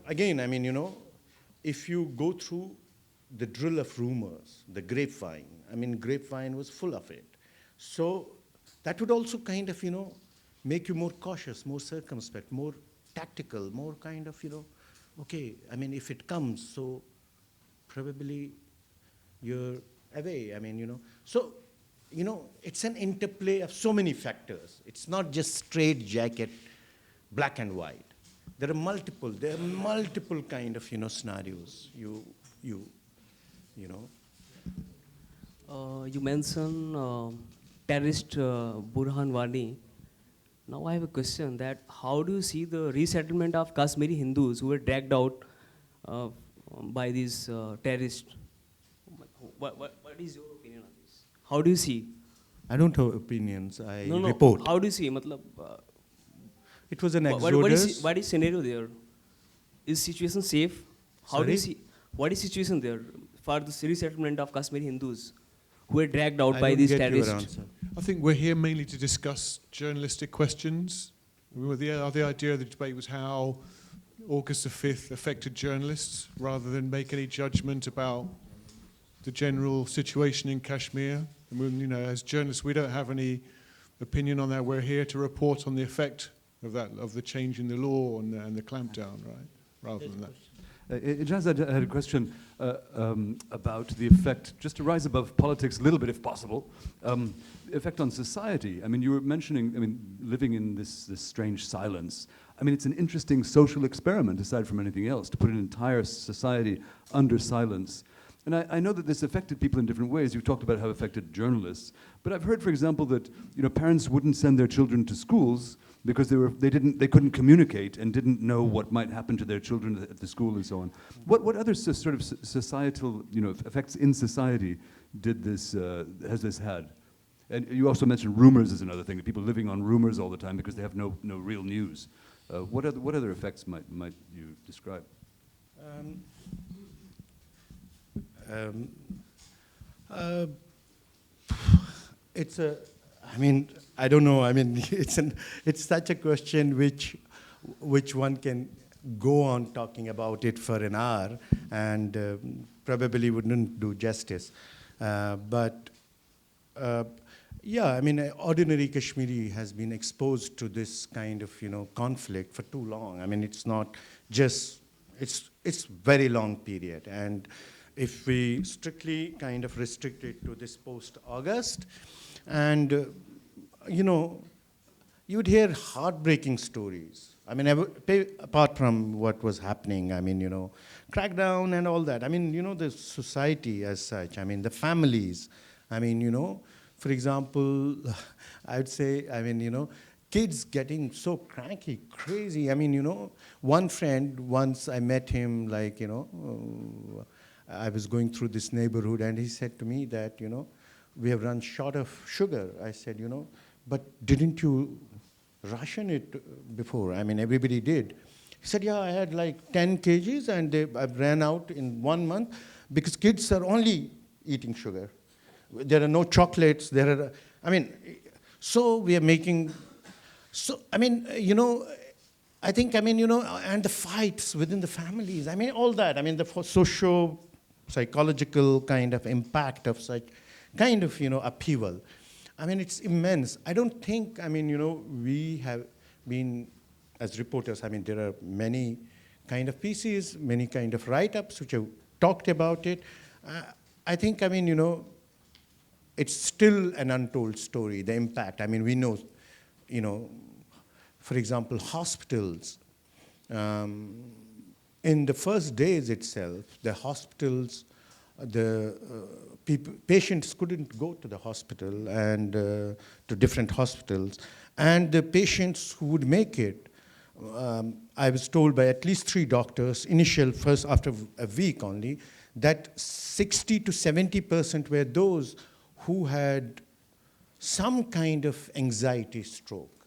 Again, if you go through the drill of rumors, the grapevine, grapevine was full of it. So that would also kind of, make you more cautious, more circumspect, more tactical, more kind of, okay, if it comes, so probably you're away, So, it's an interplay of so many factors. It's not just straight jacket, black and white. There are multiple kind of, scenarios. You mentioned terrorist Burhan Wani. Now I have a question that how do you see the resettlement of Kashmiri Hindus who were dragged out by these terrorists? What is your opinion on this? How do you see? I don't have opinions, I No. report. How do you see? It was an exodus. What is scenario there? Is situation safe? How do you see? What is situation there for the resettlement of Kashmiri Hindus who were dragged out by these terrorists? I think we're here mainly to discuss journalistic questions. The idea of the debate was how August the 5th affected journalists, rather than make any judgment about the general situation in Kashmir. As journalists, we don't have any opinion on that. We're here to report on the effect of the change in the law and the clampdown, right? Rather than that. Aijaz, I had a question about the effect, just to rise above politics a little bit if possible, effect on society. You were mentioning, living in this strange silence. It's an interesting social experiment, aside from anything else, to put an entire society under silence. And I know that this affected people in different ways. You've talked about how it affected journalists. But I've heard, for example, that parents wouldn't send their children to schools because they couldn't communicate and didn't know what might happen to their children at the school and so on. What other sort of societal effects in society has this had? And you also mentioned rumors as another thing, that people living on rumors all the time because they have no real news. What other effects might you describe? It's a I mean, I don't know. I mean, it's such a question which one can go on talking about it for an hour and probably wouldn't do justice. But yeah, I mean, ordinary Kashmiri has been exposed to this kind of, conflict for too long. I mean, it's not just, it's very long period. And if we strictly kind of restrict it to this post-August, and, you would hear heartbreaking stories. I mean, apart from what was happening, I mean, crackdown and all that. I mean, the society as such, I mean, the families, I mean, for example, I would say, I mean, kids getting so cranky, crazy. I mean, one friend, once I met him, like, I was going through this neighborhood and he said to me that, we have run short of sugar. I said, but didn't you ration it before? I mean, everybody did. He said, yeah, I had like 10 kgs and I ran out in 1 month because kids are only eating sugar. There are no chocolates, I mean, so we are making, so, I mean, I think, I mean, and the fights within the families, I mean, all that, I mean, the socio-psychological kind of impact of such kind of, upheaval. I mean, it's immense. I don't think, I mean, we have been, as reporters, I mean, there are many kind of pieces, many kind of write-ups which have talked about it. I think, I mean, it's still an untold story, the impact. I mean, we know, for example, hospitals. In the first days itself, the hospitals, patients couldn't go to the hospital and to different hospitals. And the patients who would make it, I was told by at least 3 doctors, first after a week only, that 60 to 70% were those who had some kind of anxiety stroke,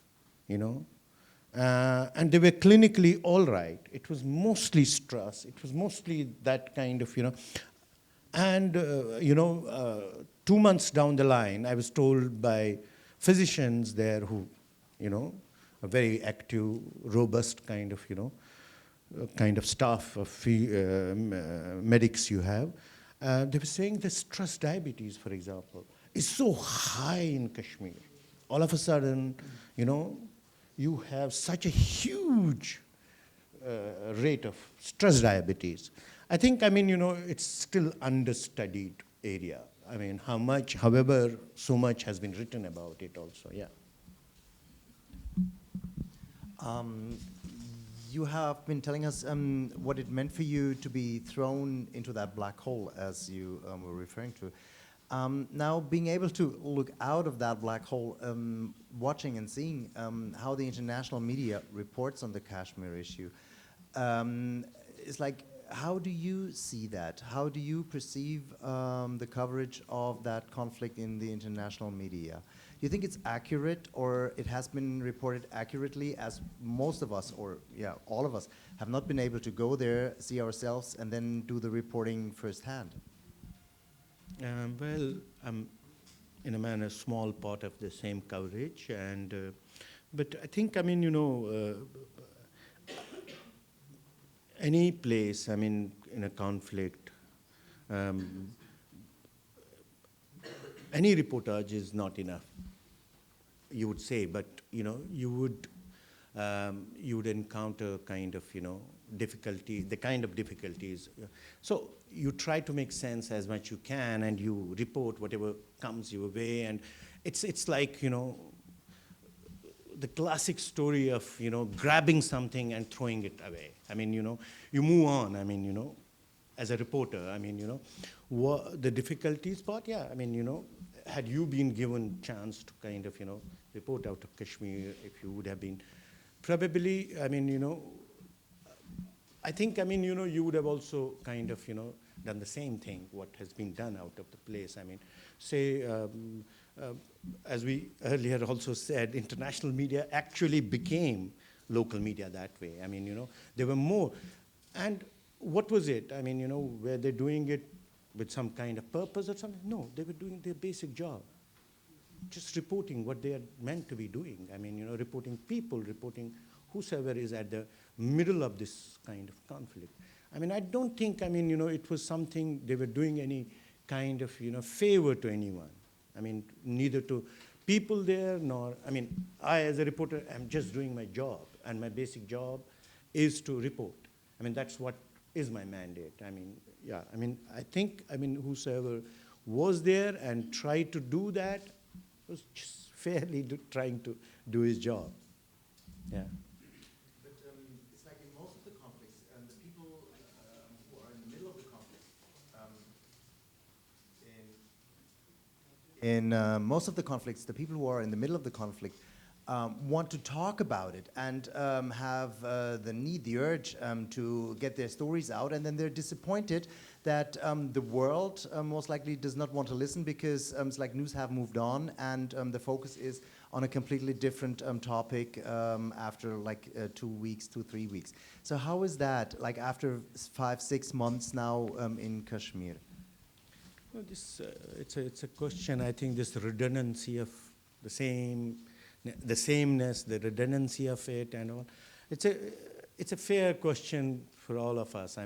and they were clinically all right. It was mostly stress. It was mostly that kind of, and, 2 months down the line, I was told by physicians there who, a very active, robust kind of, kind of staff of medics you have, they were saying the stress diabetes, for example, is so high in Kashmir. All of a sudden, you have such a huge rate of stress diabetes. I think, I mean, it's still understudied area. I mean, however, so much has been written about it also, yeah. You have been telling us what it meant for you to be thrown into that black hole, as you were referring to. Now, being able to look out of that black hole, watching and seeing how the international media reports on the Kashmir issue, it's like, how do you see that? How do you perceive the coverage of that conflict in the international media? Do you think it's accurate, or it has been reported accurately, as most of us, or yeah, all of us, have not been able to go there, see ourselves, and then do the reporting firsthand? Well, I'm in a manner a small part of the same coverage, and but I think, I mean, any place, I mean, in a conflict, any reportage is not enough, you would say, but you would encounter kind of difficulty, the kind of difficulties. So you try to make sense as much you can, and you report whatever comes your way, and it's like the classic story of grabbing something and throwing it away. I mean, you move on. I mean, as a reporter, I mean, the difficulties part, yeah. I mean, had you been given chance to kind of report out of Kashmir, if you would have been, probably, I mean, I think, I mean, you would have also kind of, done the same thing, what has been done out of the place. I mean, say, as we earlier also said, international media actually became local media that way. I mean, there were more. And what was it? I mean, were they doing it with some kind of purpose or something? No, they were doing their basic job. just reporting what they are meant to be doing. I mean, reporting people, reporting whosoever is at the middle of this kind of conflict. I mean, I don't think, it was something they were doing any kind of, favor to anyone. I mean, neither to people there, nor, I as a reporter am just doing my job, and my basic job is to report. I mean, that's what is my mandate. I think, whosoever was there and tried to do that was just fairly trying to do his job. Yeah. But it's like in most of the conflicts, the people who are in the middle of the conflict, in most of the conflicts, the people who are in the middle of the conflict want to talk about it and have the need, the urge to get their stories out, and then they're disappointed that the world most likely does not want to listen because it's like news have moved on and the focus is on a completely different topic after like 2 weeks, 3 weeks. So how is that, like after 5-6 months now in Kashmir? Well, it's a question, I think, this redundancy of the sameness, the redundancy of it and all. It's a fair question for all of us.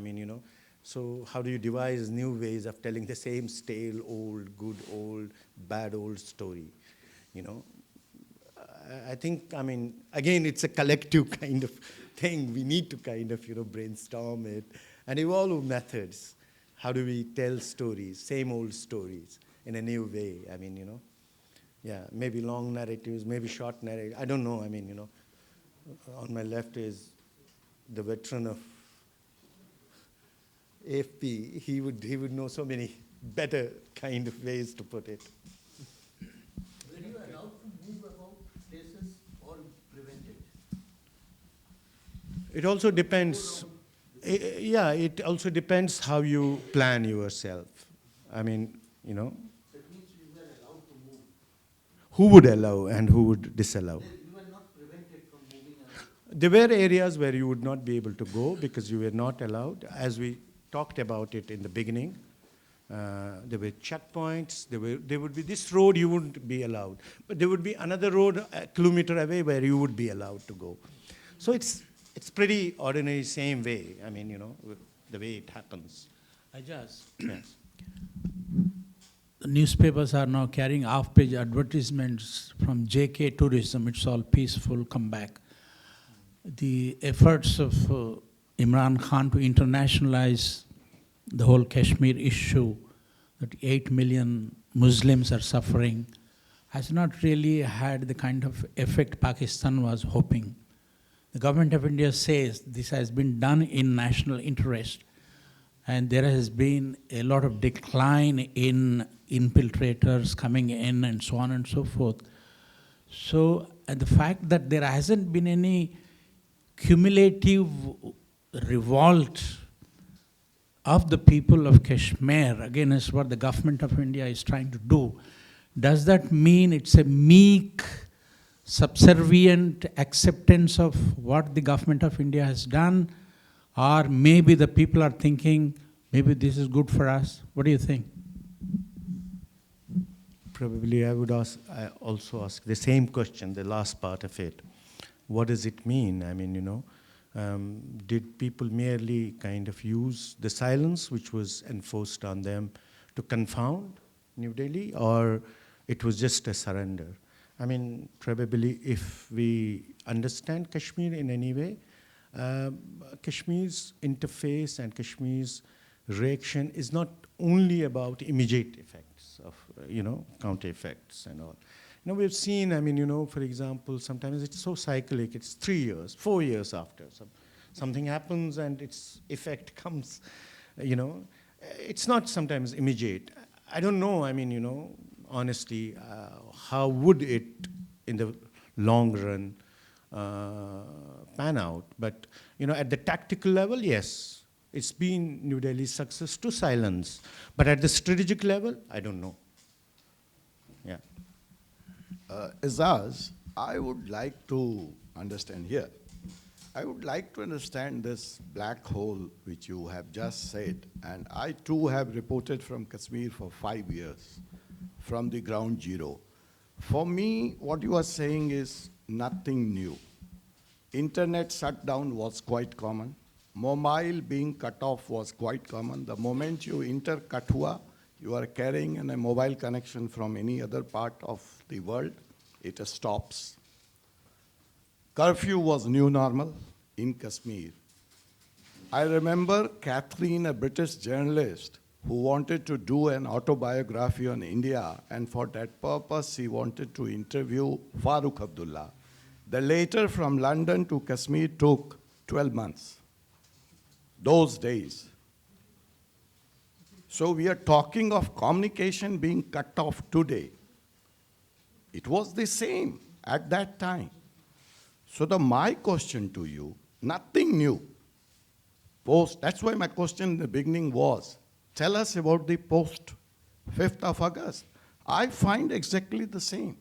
So how do you devise new ways of telling the same stale, old, good, old, bad, old story? I think, again, it's a collective kind of thing. We need to kind of, brainstorm it and evolve methods. How do we tell stories, same old stories, in a new way? Yeah, maybe long narratives, maybe short narratives. I don't know. On my left is the veteran of AFP. He would know so many better kind of ways to put it. Were you allowed to move about places or prevented? It also depends. Yeah, it also depends how you plan yourself. That means you were allowed to move. Who would allow and who would disallow? You were not prevented from moving around. There were areas where you would not be able to go because you were not allowed. As we talked about it in the beginning, there were checkpoints. There would be this road you wouldn't be allowed. But there would be another road a kilometer away where you would be allowed to go. So it's pretty ordinary, same way, the way it happens. Aijaz, Yes. the newspapers are now carrying half-page advertisements from JK Tourism. It's all peaceful, come back. The efforts of Imran Khan to internationalize the whole Kashmir issue, that 8 million Muslims are suffering, has not really had the kind of effect Pakistan was hoping. The government of India says this has been done in national interest, and there has been a lot of decline in infiltrators coming in and so on and so forth. So the fact that there hasn't been any cumulative revolt of the people of Kashmir against what the government of India is trying to do, does that mean it's a meek, subservient acceptance of what the government of India has done? Or maybe the people are thinking, maybe this is good for us? What do you think? Probably I would also ask the same question, the last part of it. What does it mean? Did people merely kind of use the silence which was enforced on them to confound New Delhi, or it was just a surrender? Probably if we understand Kashmir in any way, Kashmir's interface and Kashmir's reaction is not only about immediate effects of, counter effects and all. We've seen, for example, sometimes it's so cyclic, it's 3 years, 4 years after. Something happens and its effect comes, It's not sometimes immediate. I don't know, honestly, how would it, in the long run, pan out? But, at the tactical level, yes, it's been New Delhi's success to silence. But at the strategic level, I don't know. Yeah. Aijaz, I would like to understand here. I would like to understand this black hole which you have just said, and I too have reported from Kashmir for 5 years, from the ground zero. For me, what you are saying is nothing new. Internet shutdown was quite common. Mobile being cut off was quite common. The moment you enter Kathua, you are carrying a mobile connection from any other part of the world, it stops. Curfew was new normal in Kashmir. I remember Catherine, a British journalist, who wanted to do an autobiography on India, and for that purpose, she wanted to interview Farooq Abdullah. The letter from London to Kashmir took 12 months, those days. So we are talking of communication being cut off today. It was the same at that time. So my question to you, nothing new. That's why my question in the beginning was, tell us about the post 5th of August. I find exactly the same.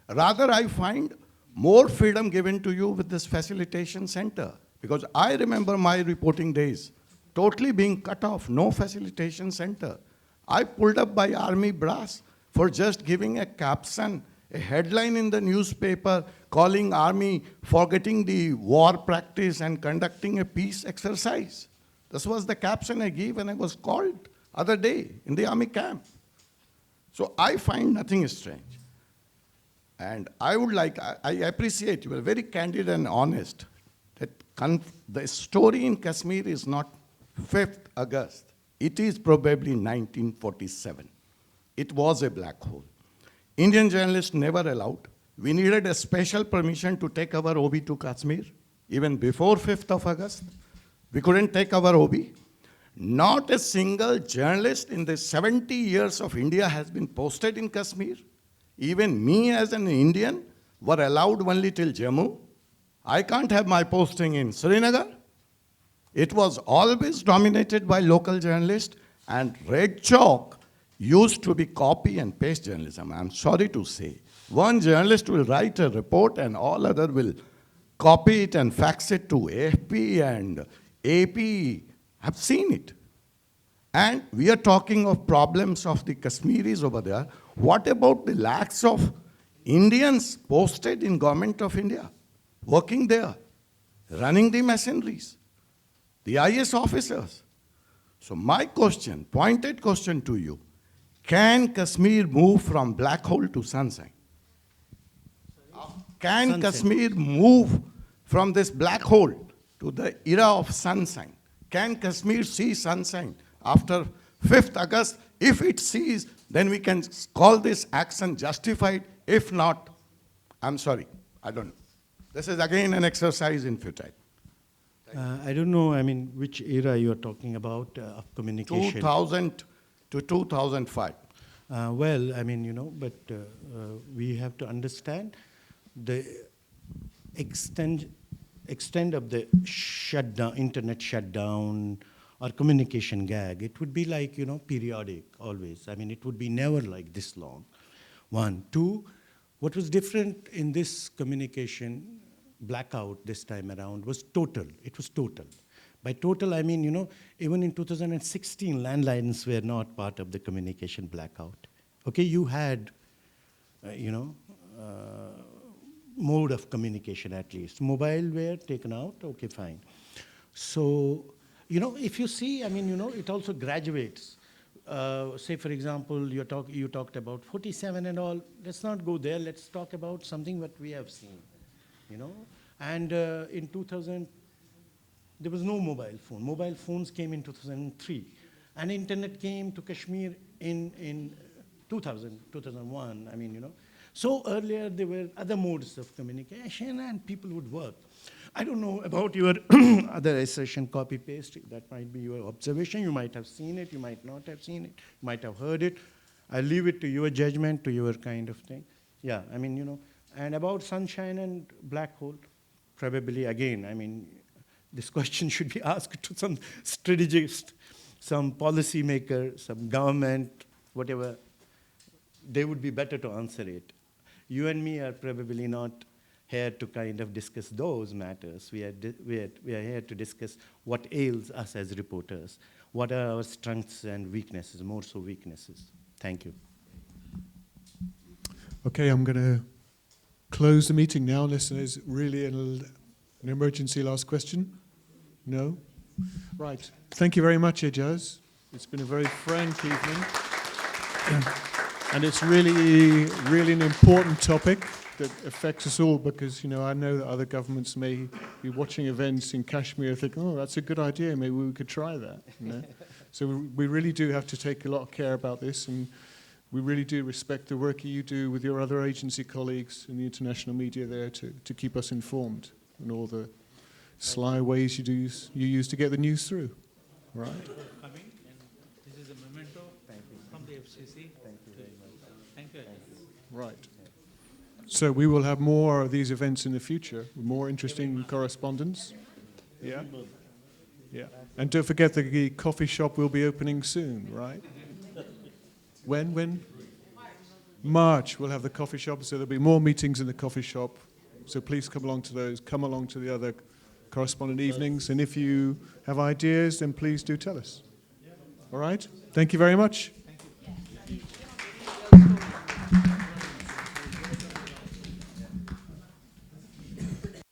Rather, I find more freedom given to you with this facilitation center. Because I remember my reporting days totally being cut off, no facilitation center. I pulled up by army brass for just giving a caption, a headline in the newspaper calling army forgetting the war practice and conducting a peace exercise. This was the caption I gave when I was called other day in the army camp. So I find nothing strange. And I would like, I appreciate you are very candid and honest that the story in Kashmir is not 5th August. It is probably 1947. It was a black hole. Indian journalists never allowed. We needed a special permission to take our OB to Kashmir. Even before 5th of August, we couldn't take our OB. Not a single journalist in the 70 years of India has been posted in Kashmir. Even me as an Indian were allowed only till Jammu. I can't have my posting in Srinagar. It was always dominated by local journalists, and red chalk used to be copy and paste journalism. I'm sorry to say. One journalist will write a report and all other will copy it and fax it to AFP and AP. I've seen it. And we are talking of problems of the Kashmiris over there. What about the lakhs of Indians posted in Government of India, working there, running the machineries, the IS officers? So my question, pointed question to you, can Kashmir move from black hole to sunshine? Can Sunset. Kashmir move from this black hole to the era of sunshine? Can Kashmir see sunshine after 5th August? If it sees, then we can call this action justified. If not, I'm sorry, I don't know. This is again an exercise in futile. I don't know, I mean, which era you are talking about of communication. 2000 to 2005. Well, I mean, you know, but we have to understand the extent of the shutdown, internet shutdown, or communication gag. It would be like, you know, periodic, always. I mean, it would be never like this long. One. Two, what was different in this communication blackout this time around was total. It was total. By total, I mean, you know, even in 2016, landlines were not part of the communication blackout. Okay, you had, mode of communication at least. Mobile were taken out, okay, fine. So, you know, if you see, I mean, you know, it also graduates. Say, for example, you talked about 47 and all. Let's not go there. Let's talk about something that we have seen, you know. And in 2000, there was no mobile phone. Mobile phones came in 2003. And internet came to Kashmir in 2000, 2001, I mean, you know. So earlier, there were other modes of communication and people would work. I don't know about your other assertion, copy-paste. That might be your observation. You might have seen it. You might not have seen it. You might have heard it. I leave it to your judgment, to your kind of thing. Yeah, I mean, you know. And about sunshine and black hole, probably, again, I mean, this question should be asked to some strategist, some policymaker, some government, whatever. They would be better to answer it. You and me are probably not here to kind of discuss those matters. We are here to discuss what ails us as reporters. What are our strengths and weaknesses, more so weaknesses. Thank you. Okay, I'm going to close the meeting now unless there's really an emergency last question. No? Right. Thank you very much, Aijaz. It's been a very frank evening. And it's really, really an important topic that affects us all because, you know, I know that other governments may be watching events in Kashmir thinking, oh, that's a good idea, maybe we could try that. You know? So we really do have to take a lot of care about this, and we really do respect the work you do with your other agency colleagues in the international media there to keep us informed and all the sly ways you use to get the news through. Right. Coming, and this is a memento from the FCC. Thank you very much. Thank you. Right. So we will have more of these events in the future, with more interesting correspondence. Yeah. Yeah. And don't forget the coffee shop will be opening soon, right? When? March. We'll have the coffee shop, so there'll be more meetings in the coffee shop. So please come along to those. Come along to the other correspondent evenings. And if you have ideas, then please do tell us. All right? Thank you very much. Thank you.